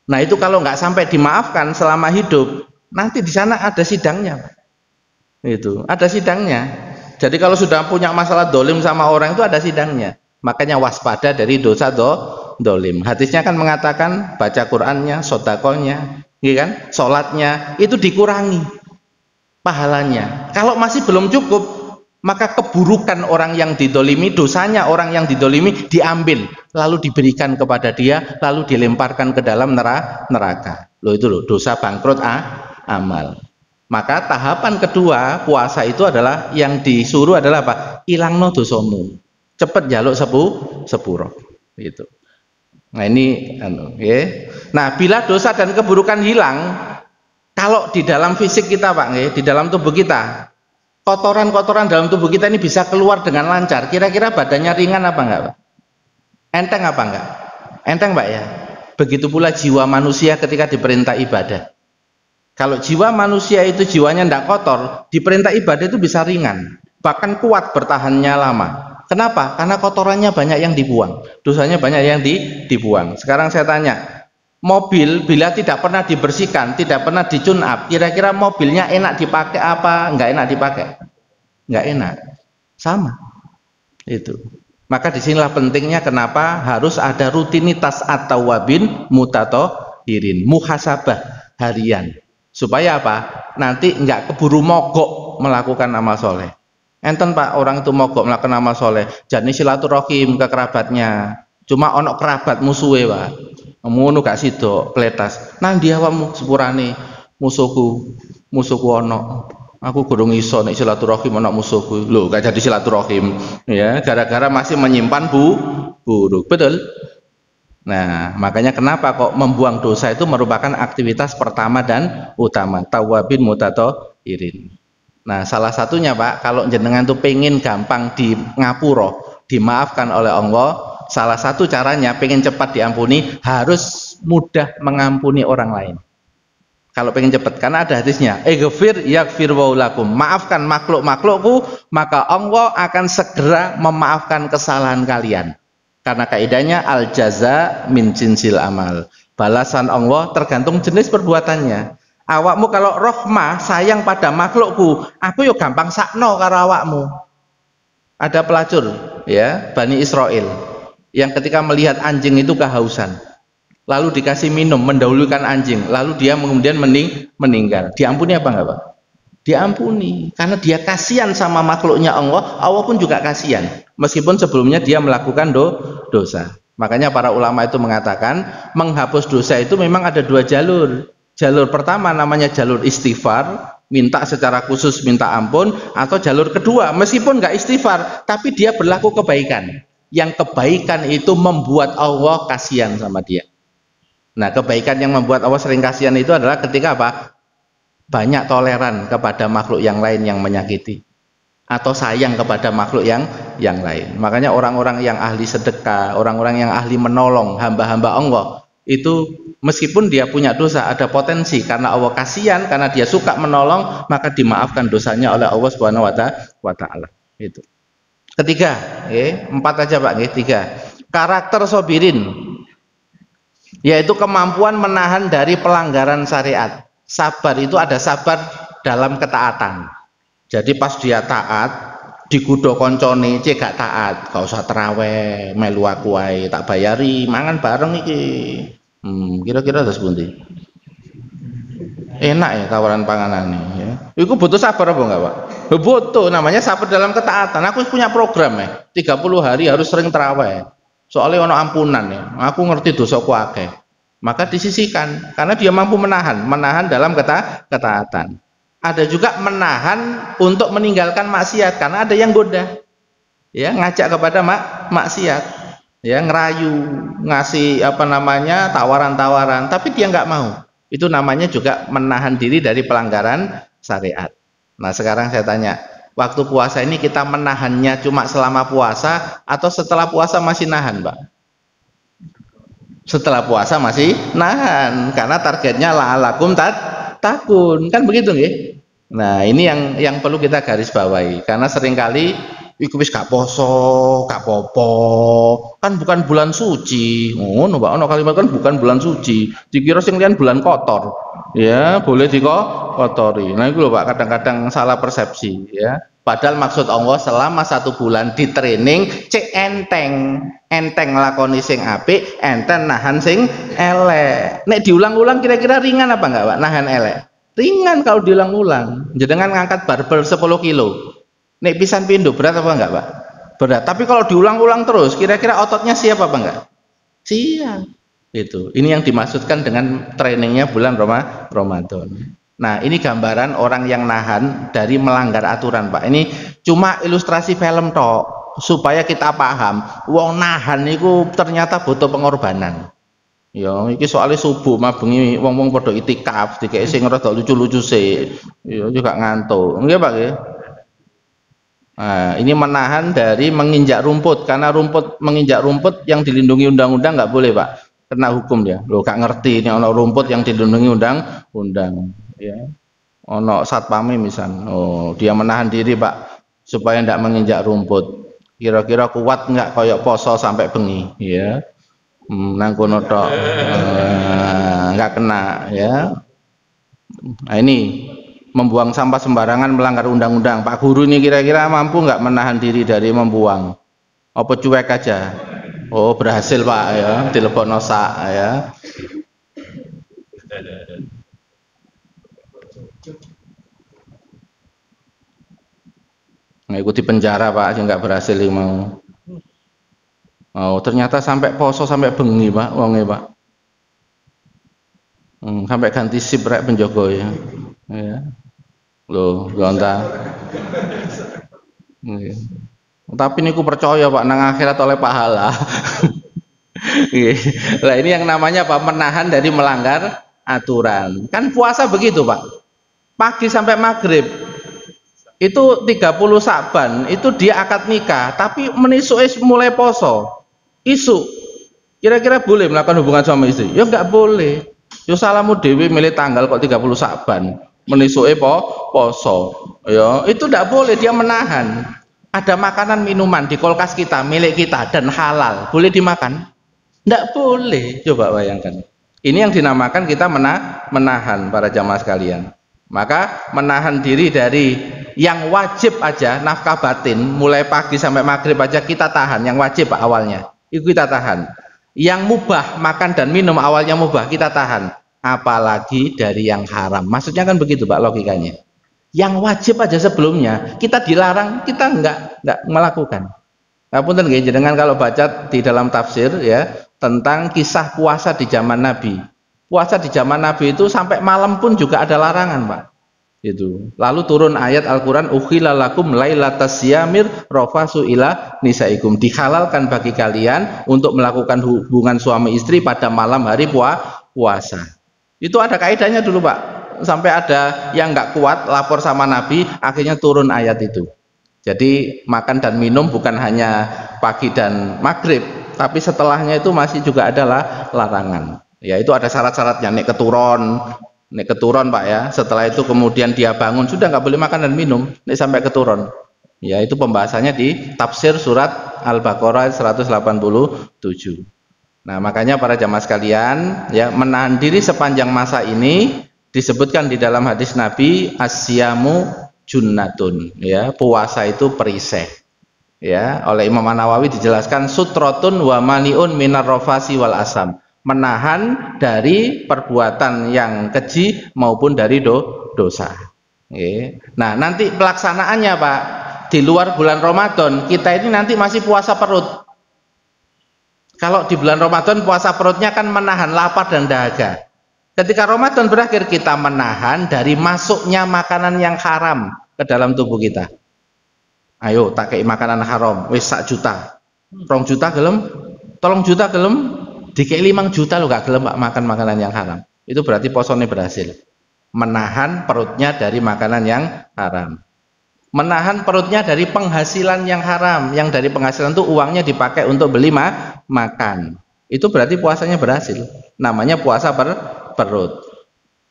Nah itu kalau nggak sampai dimaafkan selama hidup, nanti di sana ada sidangnya. Itu ada sidangnya. Jadi kalau sudah punya masalah dolim sama orang itu ada sidangnya. Makanya waspada dari dosa dolim. Hadisnya kan mengatakan baca Qur'annya, sodakohnya, gitu kan, sholatnya itu dikurangi pahalanya. Kalau masih belum cukup, maka keburukan orang yang didolimi, dosanya orang yang didolimi diambil, lalu diberikan kepada dia, lalu dilemparkan ke dalam neraka. Loh itu loh, dosa bangkrut amal. Maka tahapan kedua puasa itu adalah yang disuruh adalah apa? Ilangno dosamu. Cepet jaluk sepuro. Gitu. Nah ini okay. Nah, bila dosa dan keburukan hilang, kalau di dalam fisik kita, Pak, di dalam tubuh kita, kotoran-kotoran dalam tubuh kita ini bisa keluar dengan lancar. Kira-kira badannya ringan apa enggak, Pak? Enteng apa enggak? Enteng, Pak, ya. Begitu pula jiwa manusia ketika diperintah ibadah. Kalau jiwa manusia itu jiwanya tidak kotor, diperintah ibadah itu bisa ringan, bahkan kuat bertahannya lama. Kenapa? Karena kotorannya banyak yang dibuang, dosanya banyak yang dibuang. Sekarang saya tanya, mobil bila tidak pernah dibersihkan, tidak pernah di-tune up, kira-kira mobilnya enak dipakai apa nggak enak dipakai? Nggak enak, sama. Itu. Maka disinilah pentingnya kenapa harus ada rutinitas at-tawwabin mutatahirin, muhasabah harian. Supaya apa? Nanti enggak keburu mogok melakukan amal soleh. Enten, Pak, orang itu mogok melakukan amal soleh, jadi silaturahim ke kerabatnya. Cuma onok kerabat musuhe, Pak. Ngono gak sido pletas. Nang dia wamu sepurane musuhku ono. Aku gurung iso nek silaturahim ono musuhku. Loh, gak jadi silaturahim. Ya, gara-gara masih menyimpan buruk. Betul? Nah, makanya kenapa kok membuang dosa itu merupakan aktivitas pertama dan utama, tawabin mutatahirin. Nah, salah satunya, Pak, kalau jenengan tuh pengen gampang di ngapuro, dimaafkan oleh Allah, salah satu caranya pengen cepat diampuni harus mudah mengampuni orang lain. Kalau pengen cepat, karena ada hadisnya, ighfir yaghfir waulakum, maafkan makhluk-makhlukku, maka Allah akan segera memaafkan kesalahan kalian. Karena kaidahnya al jaza min jinsil amal. Balasan Allah tergantung jenis perbuatannya. Awakmu kalau rohmah sayang pada makhlukku, aku yo gampang sakno karo awakmu. Ada pelacur ya, Bani Israel yang ketika melihat anjing itu kehausan, lalu dikasih minum, mendahulukan anjing, lalu dia kemudian meninggal. Diampuni apa enggak, Pak? Diampuni, karena dia kasihan sama makhluknya Allah. Allah pun juga kasihan, meskipun sebelumnya dia melakukan dosa. Makanya para ulama itu mengatakan menghapus dosa itu memang ada dua jalur. Jalur pertama namanya jalur istighfar, minta secara khusus minta ampun, atau jalur kedua meskipun nggak istighfar tapi dia berlaku kebaikan. Yang kebaikan itu membuat Allah kasihan sama dia. Nah, kebaikan yang membuat Allah sering kasihan itu adalah ketika apa? Banyak toleran kepada makhluk yang lain yang menyakiti, atau sayang kepada makhluk yang lain. Makanya orang-orang yang ahli sedekah, orang-orang yang ahli menolong hamba-hamba Allah itu meskipun dia punya dosa, ada potensi karena Allah kasihan, karena dia suka menolong, maka dimaafkan dosanya oleh Allah Subhanahu wa taala. Itu. Ketiga, empat aja Pak, tiga. Karakter sobirin, yaitu kemampuan menahan dari pelanggaran syariat. Sabar itu ada sabar dalam ketaatan. Jadi pas dia taat, digudo koncone cek gak taat, gak usah teraweh, melu aku wae tak bayari, mangan bareng iki. Kira-kira terus pundi? Enak ya tawaran panganan ya. Iku butuh sabar apa enggak, Pak? Butuh, namanya sabar dalam ketaatan. Aku punya program 30 hari harus sering teraweh. Soalnya ono ampunan ya. Aku ngerti dosaku akeh. Maka disisihkan karena dia mampu menahan dalam ketaatan. Ada juga menahan untuk meninggalkan maksiat karena ada yang goda. Ya, ngajak kepada maksiat. Ya, ngerayu, ngasih tawaran-tawaran, tapi dia nggak mau. Itu namanya juga menahan diri dari pelanggaran syariat. Nah, sekarang saya tanya, waktu puasa ini kita menahannya cuma selama puasa atau setelah puasa masih nahan, Pak? Setelah puasa masih nahan karena targetnya la'alakum takun, kan begitu nggih? Nah, ini yang perlu kita garis bawahi karena seringkali iku wis gak poso, gak popo, kan bukan bulan suci. Ngono, Pak, ono kalimat kan bukan bulan suci. Dikira sing liyan bulan kotor. Ya, boleh dikotori. Nah, itu loh Pak, kadang-kadang salah persepsi ya. Padahal maksud Allah selama 1 bulan di training cek enteng lakoni sing apik, enten nahan sing elek. Nek diulang-ulang kira-kira ringan apa enggak, Pak? Nahan elek. Ringan kalau diulang-ulang. Jenengan ngangkat barbel 10 kilo. Nek pisan pindo berat apa enggak, Pak? Berat. Tapi kalau diulang-ulang terus, kira-kira ototnya siap apa enggak? Siap. Itu. Ini yang dimaksudkan dengan trainingnya bulan Ramadan. Nah, ini gambaran orang yang nahan dari melanggar aturan, Pak. Ini cuma ilustrasi film tok supaya kita paham. Wong nahan itu ternyata butuh pengorbanan. Ya, iki soalnya subuh mah bengi wong-wong padha itikaf, dikek sing rada lucu-lucu sih. Ya juga ngantuk. Nggih, Pak nggih. Nah, ini menahan dari menginjak rumput karena menginjak rumput yang dilindungi undang-undang nggak boleh, Pak. Kena hukum dia. Loh, gak ngerti ini ono rumput yang dilindungi undang-undang. Ya, ono satpame misal, dia menahan diri Pak supaya tidak menginjak rumput. Kira-kira kuat nggak koyok poso sampai bengi, ya? Nangkono tok, nggak kena, ya. Nah, ini membuang sampah sembarangan melanggar undang-undang. Pak Guru ini kira-kira mampu nggak menahan diri dari membuang? Apa cuek aja? Oh, berhasil Pak ya, dilebokno sak ya. Ngikuti penjara Pak, nggak berhasil mau. Oh, ternyata sampai poso sampai bengi Pak, wonge Pak. Sampai ganti sip rek penjogo ya. Ya. Loh, gonta. Tapi niku percaya Pak nang akhirat oleh pahala. Lah ini yang namanya Pak menahan dari melanggar aturan. Kan puasa begitu Pak. Pagi sampai maghrib itu 30 Sa'ban itu dia akad nikah, tapi menisuk mulai poso. Isu kira-kira boleh melakukan hubungan suami istri? Ya enggak boleh. Yo salamu dewi milih tanggal kok 30 Sa'ban menisuk poso. Ya itu enggak boleh, dia menahan. Ada makanan minuman di kulkas kita milik kita dan halal, boleh dimakan? Enggak boleh. Coba bayangkan. Ini yang dinamakan kita menahan para jamaah sekalian. Maka menahan diri dari yang wajib aja, nafkah batin mulai pagi sampai maghrib aja kita tahan, yang wajib Pak awalnya itu kita tahan. Yang mubah, makan dan minum awalnya mubah, kita tahan. Apalagi dari yang haram. Maksudnya kan begitu Pak logikanya. Yang wajib aja sebelumnya kita dilarang, kita enggak melakukan. Ngapunten nggih jenengan kalau baca di dalam tafsir ya tentang kisah puasa di zaman Nabi. Puasa di zaman Nabi itu sampai malam pun juga ada larangan, Pak. Itu. Lalu turun ayat Al-Qur'an ukhila lakum lailatas siyamir rafasu ila nisaikum. Dihalalkan bagi kalian untuk melakukan hubungan suami istri pada malam hari puasa. Itu ada kaidahnya dulu, Pak. Sampai ada yang nggak kuat lapor sama Nabi, akhirnya turun ayat itu. Jadi makan dan minum bukan hanya pagi dan maghrib, tapi setelahnya itu masih juga adalah larangan. Ya itu ada syarat-syaratnya. Nek keturun Pak ya. Setelah itu kemudian dia bangun sudah nggak boleh makan dan minum. Nek sampai keturun. Ya itu pembahasannya di tafsir surat Al-Baqarah 187. Nah makanya para jamaah sekalian ya menahan diri sepanjang masa ini disebutkan di dalam hadis Nabi asyamu junnatun ya puasa itu perisai ya oleh Imam An-Nawawi dijelaskan sutrotun wa maniun minar rofasi wal asam menahan dari perbuatan yang keji maupun dari dosa. Nah nanti pelaksanaannya Pak di luar bulan Ramadan kita ini nanti masih puasa perut. Kalau di bulan Ramadan puasa perutnya kan menahan lapar dan dahaga. Ketika Ramadan berakhir kita menahan dari masuknya makanan yang haram ke dalam tubuh kita. Ayo tak kei makanan haram wis 1 juta. 2 juta gelem? 3 juta gelem? Dikei 5 juta lo gak gelem Pak makan makanan yang haram. Itu berarti posone berhasil. Menahan perutnya dari makanan yang haram. Menahan perutnya dari penghasilan yang haram, yang dari penghasilan itu uangnya dipakai untuk beli makan. Itu berarti puasanya berhasil. Namanya puasa perut.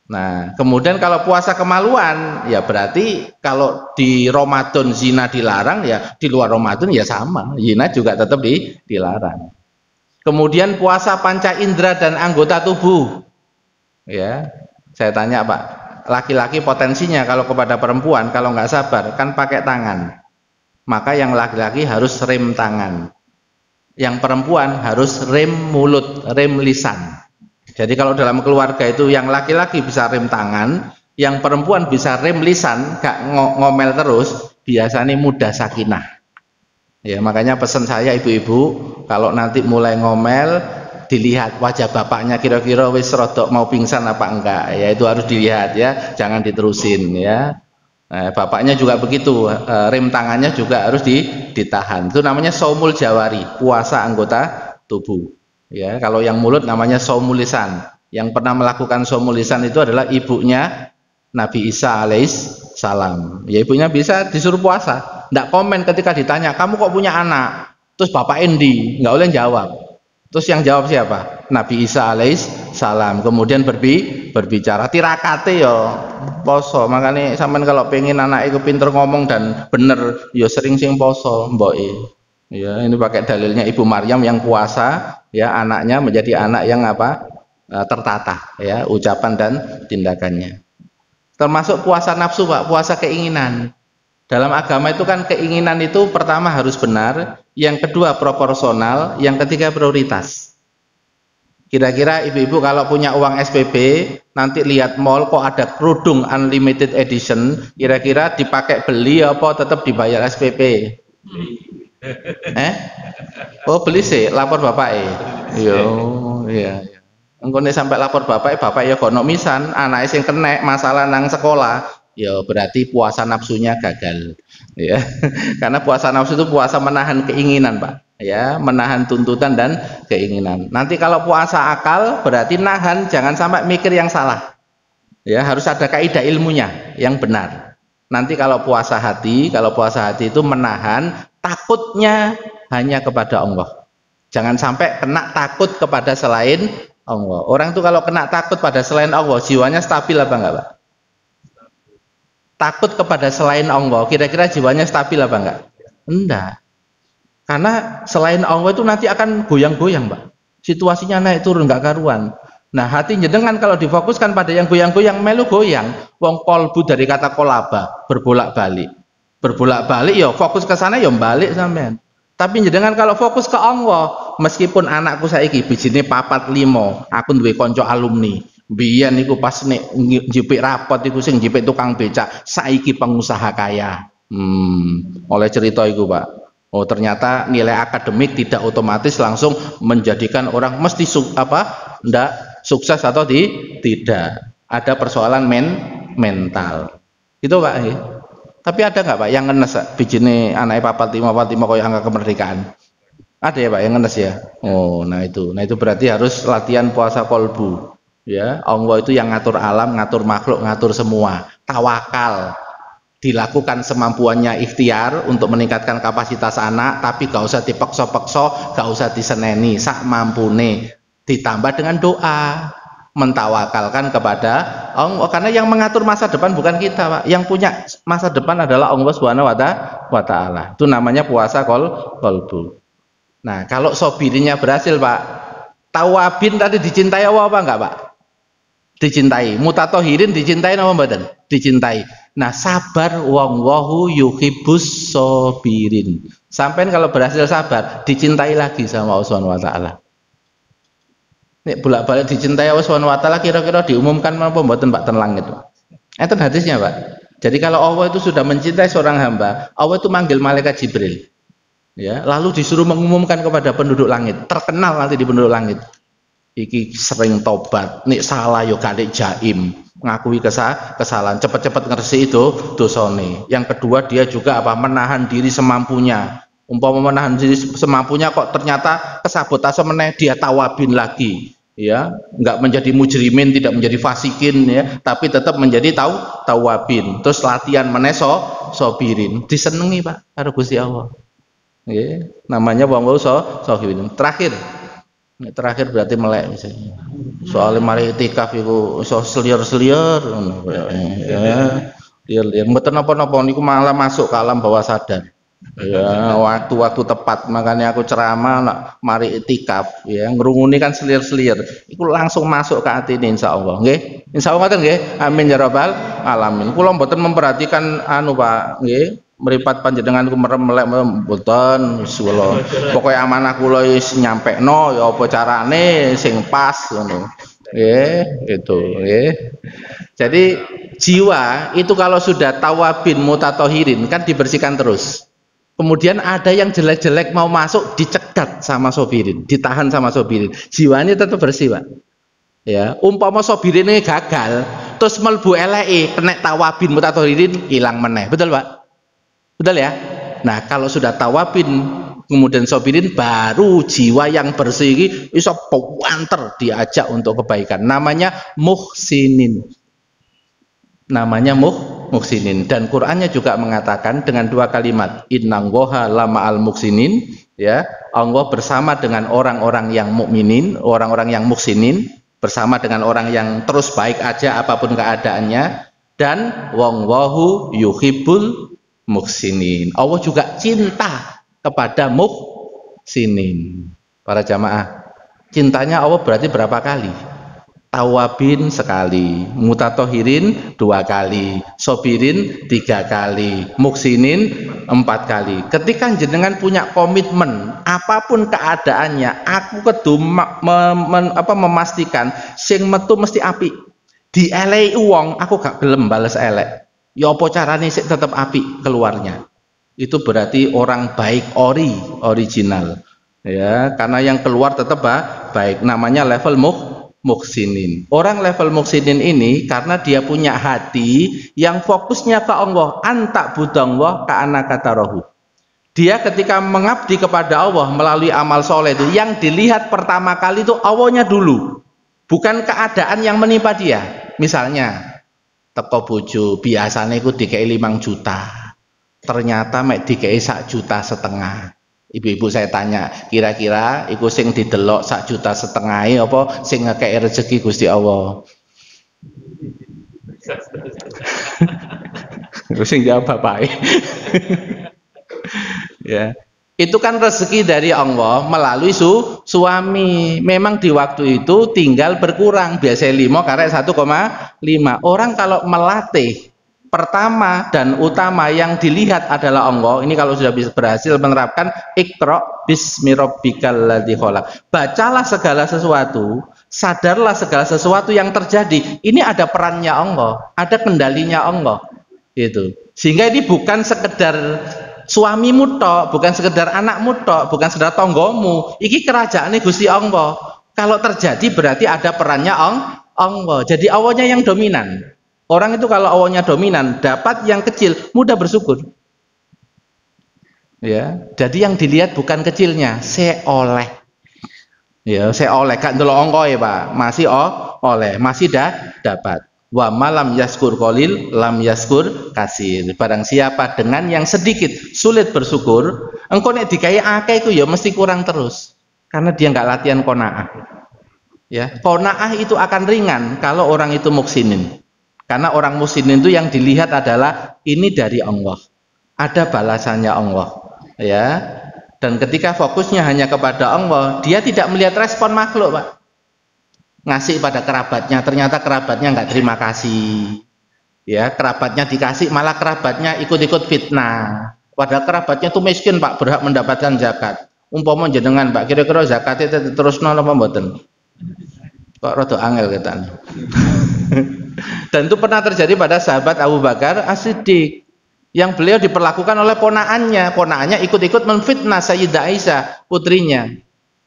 Nah, kemudian kalau puasa kemaluan, ya berarti kalau di Ramadan zina dilarang, ya di luar Ramadan ya sama, zina juga tetap dilarang. Kemudian puasa panca indera dan anggota tubuh. Ya, saya tanya Pak, laki-laki potensinya kalau kepada perempuan kalau nggak sabar kan pakai tangan, maka yang laki-laki harus rem tangan, yang perempuan harus rem mulut, rem lisan. Jadi kalau dalam keluarga itu yang laki-laki bisa rem tangan, yang perempuan bisa rem lisan, gak ngomel terus, biasanya mudah sakinah. Ya makanya pesan saya ibu-ibu kalau nanti mulai ngomel dilihat wajah bapaknya kira-kira wis rodok mau pingsan apa enggak ya itu harus dilihat ya jangan diterusin ya. Bapaknya juga begitu rem tangannya juga harus ditahan itu namanya saumul jawari puasa anggota tubuh ya. Kalau yang mulut namanya saumul lisan. Yang pernah melakukan saumul lisan itu adalah ibunya Nabi Isa alaihissalam ya. Ibunya bisa disuruh puasa enggak komen ketika ditanya kamu kok punya anak terus bapak endi enggak boleh jawab. Terus yang jawab siapa? Nabi Isa alaihissalam. Kemudian berbicara tirakate ya poso. Makanya sampean kalau pengen anak itu pinter ngomong dan bener ya sering sing poso mboke. Ya ini pakai dalilnya Ibu Maryam yang puasa ya anaknya menjadi anak yang apa? Tertata ya ucapan dan tindakannya. Termasuk puasa nafsu Pak, puasa keinginan. Dalam agama itu kan keinginan itu pertama harus benar, yang kedua proporsional, yang ketiga prioritas. Kira-kira ibu-ibu kalau punya uang SPP, nanti lihat mall kok ada kerudung unlimited edition, kira-kira dipakai beli apa tetap dibayar SPP? Oh beli sih, lapor bapak yo, iya. Engko nek sampai lapor bapak ya kono misan, anake sing kena masalah nang sekolah. Ya berarti puasa nafsunya gagal ya karena puasa nafsu itu puasa menahan keinginan Pak ya, menahan tuntutan dan keinginan. Nanti kalau puasa akal berarti nahan jangan sampai mikir yang salah ya, harus ada kaidah ilmunya yang benar. Nanti kalau puasa hati itu menahan takutnya hanya kepada Allah, jangan sampai kena takut kepada selain Allah. Orang itu kalau kena takut pada selain Allah jiwanya stabil apa enggak Pak? Takut kepada selain Allah, kira-kira jiwanya stabil apa enggak? Enggak. Karena selain Allah itu nanti akan goyang-goyang, Pak. Situasinya naik turun enggak karuan. Nah, hati jenengan kalau difokuskan pada yang goyang-goyang, melu goyang. Wong kolbu dari kata kolaba, berbolak-balik. Berbolak-balik ya fokus ke sana ya balik sampean. Tapi jenengan kalau fokus ke Allah, meskipun anakku saiki bijine 4 5, aku duwe kanca alumni. Biyen niku pas nek njipik rapot iku sing njipik tukang becak, saiki pengusaha kaya. Oleh cerita iku, Pak. Oh, ternyata nilai akademik tidak otomatis langsung menjadikan orang mesti ndak sukses atau tidak. Ada persoalan mental. Itu, Pak. Tapi ada nggak, Pak, yang ngenes bijine anake 4 5 koyo angka kemerdekaan? Ada ya, Pak, yang ngenes ya? Oh, nah itu berarti harus latihan puasa kolbu. Ya, Allah itu yang ngatur alam, ngatur makhluk, ngatur semua. Tawakal. Dilakukan semampuannya, ikhtiar untuk meningkatkan kapasitas anak, tapi gak usah dipeksa-peksa, gak usah diseneni, sak mampune. Ditambah dengan doa, mentawakalkan kepada Allah, karena yang mengatur masa depan bukan kita, Pak. Yang punya masa depan adalah Allah Subhanahu wa Ta'ala. Itu namanya puasa kolbu. Nah, kalau sobirinya berhasil, Pak, tawabin tadi dicintai Allah apa enggak, Pak? Dicintai. Mutatohirin dicintai apa mboten? Dicintai. Nah, sabar wallahu yuhibbus sabirin. Sampai kalau berhasil sabar, dicintai lagi sama Allah Subhanahu wa Ta'ala. Nek bolak-balik dicintai Allah Subhanahu wa Ta'ala, kira-kira diumumkan apa mboten, Pak, ten langit, Pak? Itu hadisnya, Pak. Jadi kalau Allah itu sudah mencintai seorang hamba, Allah itu manggil malaikat Jibril. Ya, lalu disuruh mengumumkan kepada penduduk langit, terkenal nanti di penduduk langit. Iki sering tobat, nek salah yo gak jaim, ngakui kesalahan, cepat-cepat ngersi itu dosane. Yang kedua, dia juga menahan diri semampunya. Umpama menahan diri semampunya kok ternyata kesabotase meneh, dia tawabin lagi. Ya, enggak menjadi mujrimin, tidak menjadi fasikin ya, tapi tetap menjadi tawabin. Terus latihan meneh sobirin. Disenengi, Pak, karo Gusti Allah. Nggih, namanya wong sobirin. Terakhir berarti melek misalnya. Soalnya mari itikaf iku iso seliar-seliar ngono ya. Liar-liar mboten napa-napa niku malah masuk ke alam bawah sadar. Ya, waktu-waktu tepat makanya aku ceramah nak mari itikaf ya, ngrunguni kan seliar-seliar. Iku langsung masuk ke atine insyaallah. Nggih. Insyaallah ngoten nggih. Amin ya rabbal alamin. Kula mboten memperhatikan Pak, nggih. Meripat panjenengan ku merem melek mboten wis kula. Pokoke amanah kula wis nyampekno ya apa carane sing pas ngono. Nggih, gitu nggih. Jadi jiwa itu kalau sudah tawabin mutatohirin kan dibersihkan terus. Kemudian ada yang jelek-jelek mau masuk dicegat sama sobirin, ditahan sama sobirin. Jiwanya tetap bersih, Pak. Ya, umpama sobirin ini gagal, terus melbu eleke kena tawabin mutatohirin hilang meneh. Betul, Pak? Betul ya? Nah, kalau sudah tawabin kemudian sobirin, baru jiwa yang bersih ini bisa pewanter diajak untuk kebaikan. Namanya muhsinin. Namanya muhsinin. Dan Qur'annya juga mengatakan dengan 2 kalimat, innallaha lama'al muhsinin. Ya, Allah bersama dengan orang-orang yang mukminin, orang-orang yang muhsinin, bersama dengan orang yang terus baik aja apapun keadaannya. Dan wallahu yuhibbul muhsinin. Allah juga cinta kepada muhsinin. Para jamaah, cintanya Allah berarti berapa kali? Tawabin sekali, mutatohirin 2 kali, sobirin 3 kali, muhsinin 4 kali. Ketika jenengan punya komitmen apapun keadaannya, aku kudu memastikan sing metu mesti apik. Dielei wong, aku gak gelem bales elek. Ya apa carane sik tetep apik keluarnya. Itu berarti orang baik original. Ya, karena yang keluar tetap baik. Namanya level muhsinin. Orang level muhsinin ini karena dia punya hati yang fokusnya ke Allah, antak budallah ka anaka tarahu. Dia ketika mengabdi kepada Allah melalui amal soleh itu, yang dilihat pertama kali itu Allahnya dulu, bukan keadaan yang menimpa dia. Misalnya teko bojo biasanya iku dikei 5 juta, ternyata mek dikei 1,5 juta. Ibu-ibu saya tanya, kira-kira iku sing didelok 1,5 juta apa sing ngekei rezeki Gusti Allah? Sing jawab bapak. Ya, itu kan rezeki dari Allah melalui suami. Memang di waktu itu tinggal berkurang, biasanya 5 karek 1,5. Orang kalau melatih pertama dan utama yang dilihat adalah Allah. Ini kalau sudah berhasil menerapkan Iqra bismi rabbikal ladzi khalaq. Bacalah segala sesuatu, sadarlah segala sesuatu yang terjadi. Ini ada perannya Allah, ada kendalinya Allah. Itu. Sehingga ini bukan sekedar suamimu tok, bukan sekedar anakmu tok, bukan sekedar tonggomu. Iki kerajaannya Gusti Allah. Kalau terjadi berarti ada perannya Allah. Jadi Allahnya yang dominan. Orang itu kalau Allahnya dominan, dapat yang kecil, mudah bersyukur. Ya, jadi yang dilihat bukan kecilnya, seoleh. Ya, seoleh kan delok angka ya, Pak. Masih oleh, masih dapat. Wa malam yaskur qalil lam yaskur kasir. Barang siapa dengan yang sedikit sulit bersyukur, engko nek dikai akeh iku ya mesti kurang terus. Karena dia nggak latihan qanaah. Ya, qanaah itu akan ringan kalau orang itu muksinin. Karena orang muksinin itu yang dilihat adalah ini dari Allah. Ada balasannya Allah, ya. Dan ketika fokusnya hanya kepada Allah, dia tidak melihat respon makhluk, Pak. Ngasih pada kerabatnya, ternyata kerabatnya nggak terima kasih, ya, kerabatnya dikasih malah kerabatnya ikut-ikut fitnah, padahal kerabatnya tuh miskin, Pak, berhak mendapatkan zakat. Umpama jenengan, Pak, kira-kira zakatnya terus nol apa mboten? Kok rada angel ketan. Dan itu pernah terjadi pada sahabat Abu Bakar As-Siddiq, yang beliau diperlakukan oleh ponaannya ikut-ikut menfitnah Sayyidah Aisyah, putrinya.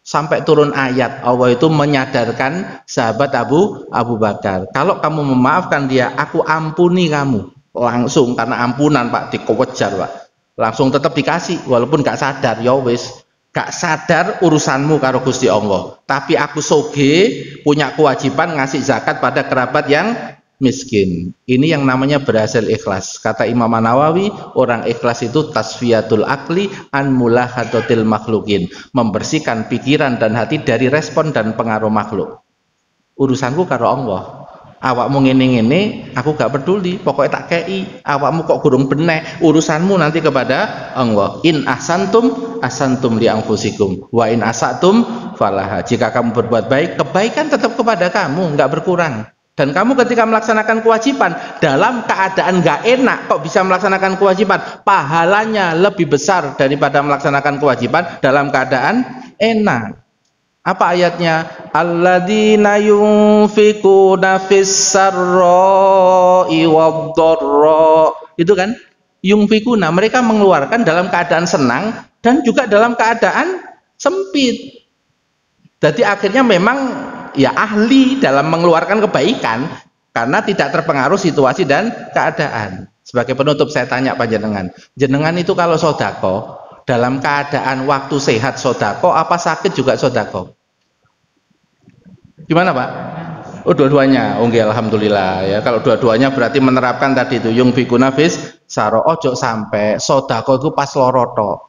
Sampai turun ayat, Allah itu menyadarkan sahabat Abu Bakar, kalau kamu memaafkan dia, aku ampuni kamu langsung. Karena ampunan, Pak, dikewejar, Pak, langsung tetap dikasih walaupun gak sadar. Ya wis, gak sadar urusanmu karo Gusti Allah, tapi aku soge punya kewajiban ngasih zakat pada kerabat yang miskin. Ini yang namanya berhasil ikhlas. Kata Imam Nawawi, orang ikhlas itu tasfiyatul akli an mulahadatil makhlukin, membersihkan pikiran dan hati dari respon dan pengaruh makhluk. Urusanku karo Allah, awakmu ngene-ngene aku gak peduli, pokoknya tak kei. Awakmu kok gurung benek, urusanmu nanti kepada Allah. In ahsantum ahsantum li anfusikum wa in asatum falaha. Jika kamu berbuat baik, kebaikan tetap kepada kamu, nggak berkurang. Dan kamu ketika melaksanakan kewajiban dalam keadaan gak enak kok bisa melaksanakan kewajiban, pahalanya lebih besar daripada melaksanakan kewajiban dalam keadaan enak. Apa ayatnya? Alladzina yunfikuna fis-sarra'i wad-dharra. Itu kan? Yunfikuna, mereka mengeluarkan dalam keadaan senang dan juga dalam keadaan sempit. Jadi akhirnya memang ya ahli dalam mengeluarkan kebaikan karena tidak terpengaruh situasi dan keadaan. Sebagai penutup saya tanya panjenengan, jenengan itu kalau sodako dalam keadaan waktu sehat sodako apa sakit juga sodako? Gimana, Pak? Oh, dua-duanya. Oke, alhamdulillah ya. Kalau dua-duanya berarti menerapkan tadi itu yung bikuna fis saro, ojo sampai sodako itu pas loroto.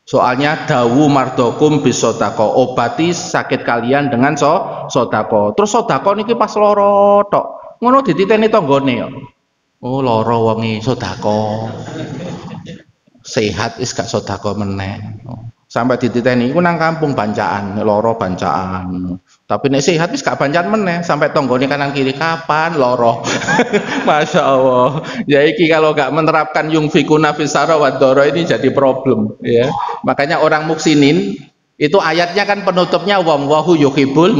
Soalnya dawu mardokum bisodako, obati sakit kalian dengan sodako. Terus sodako niki pas loro tok, ngono dititeni tanggane ya. Oh, loro wongi sodako, sehat is gak sodako meneh. Sampai dititeni iku nang kampung bancaan, loro bancaan. Tapi nek sehat wis gak bancaan meneh, sampai tanggane kanan kiri kapan loro. Masya Allah. Ya iki kalau gak menerapkan yung fikuna fisara wadoro ini jadi problem ya. Makanya orang muksinin itu ayatnya kan penutupnya wallahu yuhibbul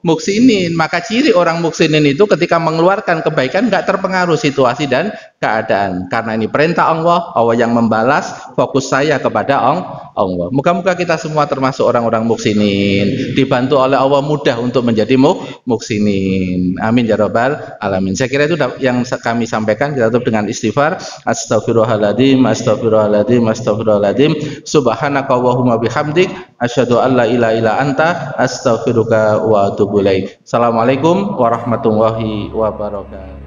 muksinin. Maka ciri orang muksinin itu ketika mengeluarkan kebaikan gak terpengaruh situasi dan keadaan. Karena ini perintah Allah, Allah yang membalas, fokus saya kepada Allah. Moga-moga kita semua termasuk orang-orang muksinin, dibantu oleh Allah mudah untuk menjadi muksinin. Amin ya rabbal alamin. Saya kira itu yang kami sampaikan. Kita tutup dengan istighfar. Astaghfirullahaladzim, astaghfirullahaladzim, astaghfirullahaladzim. Subhanaka Allahumma bihamdik, asyhadu an la ilaha illa anta, astaghfiruka wa atubu ilaik. Assalamualaikum warahmatullahi wabarakatuh.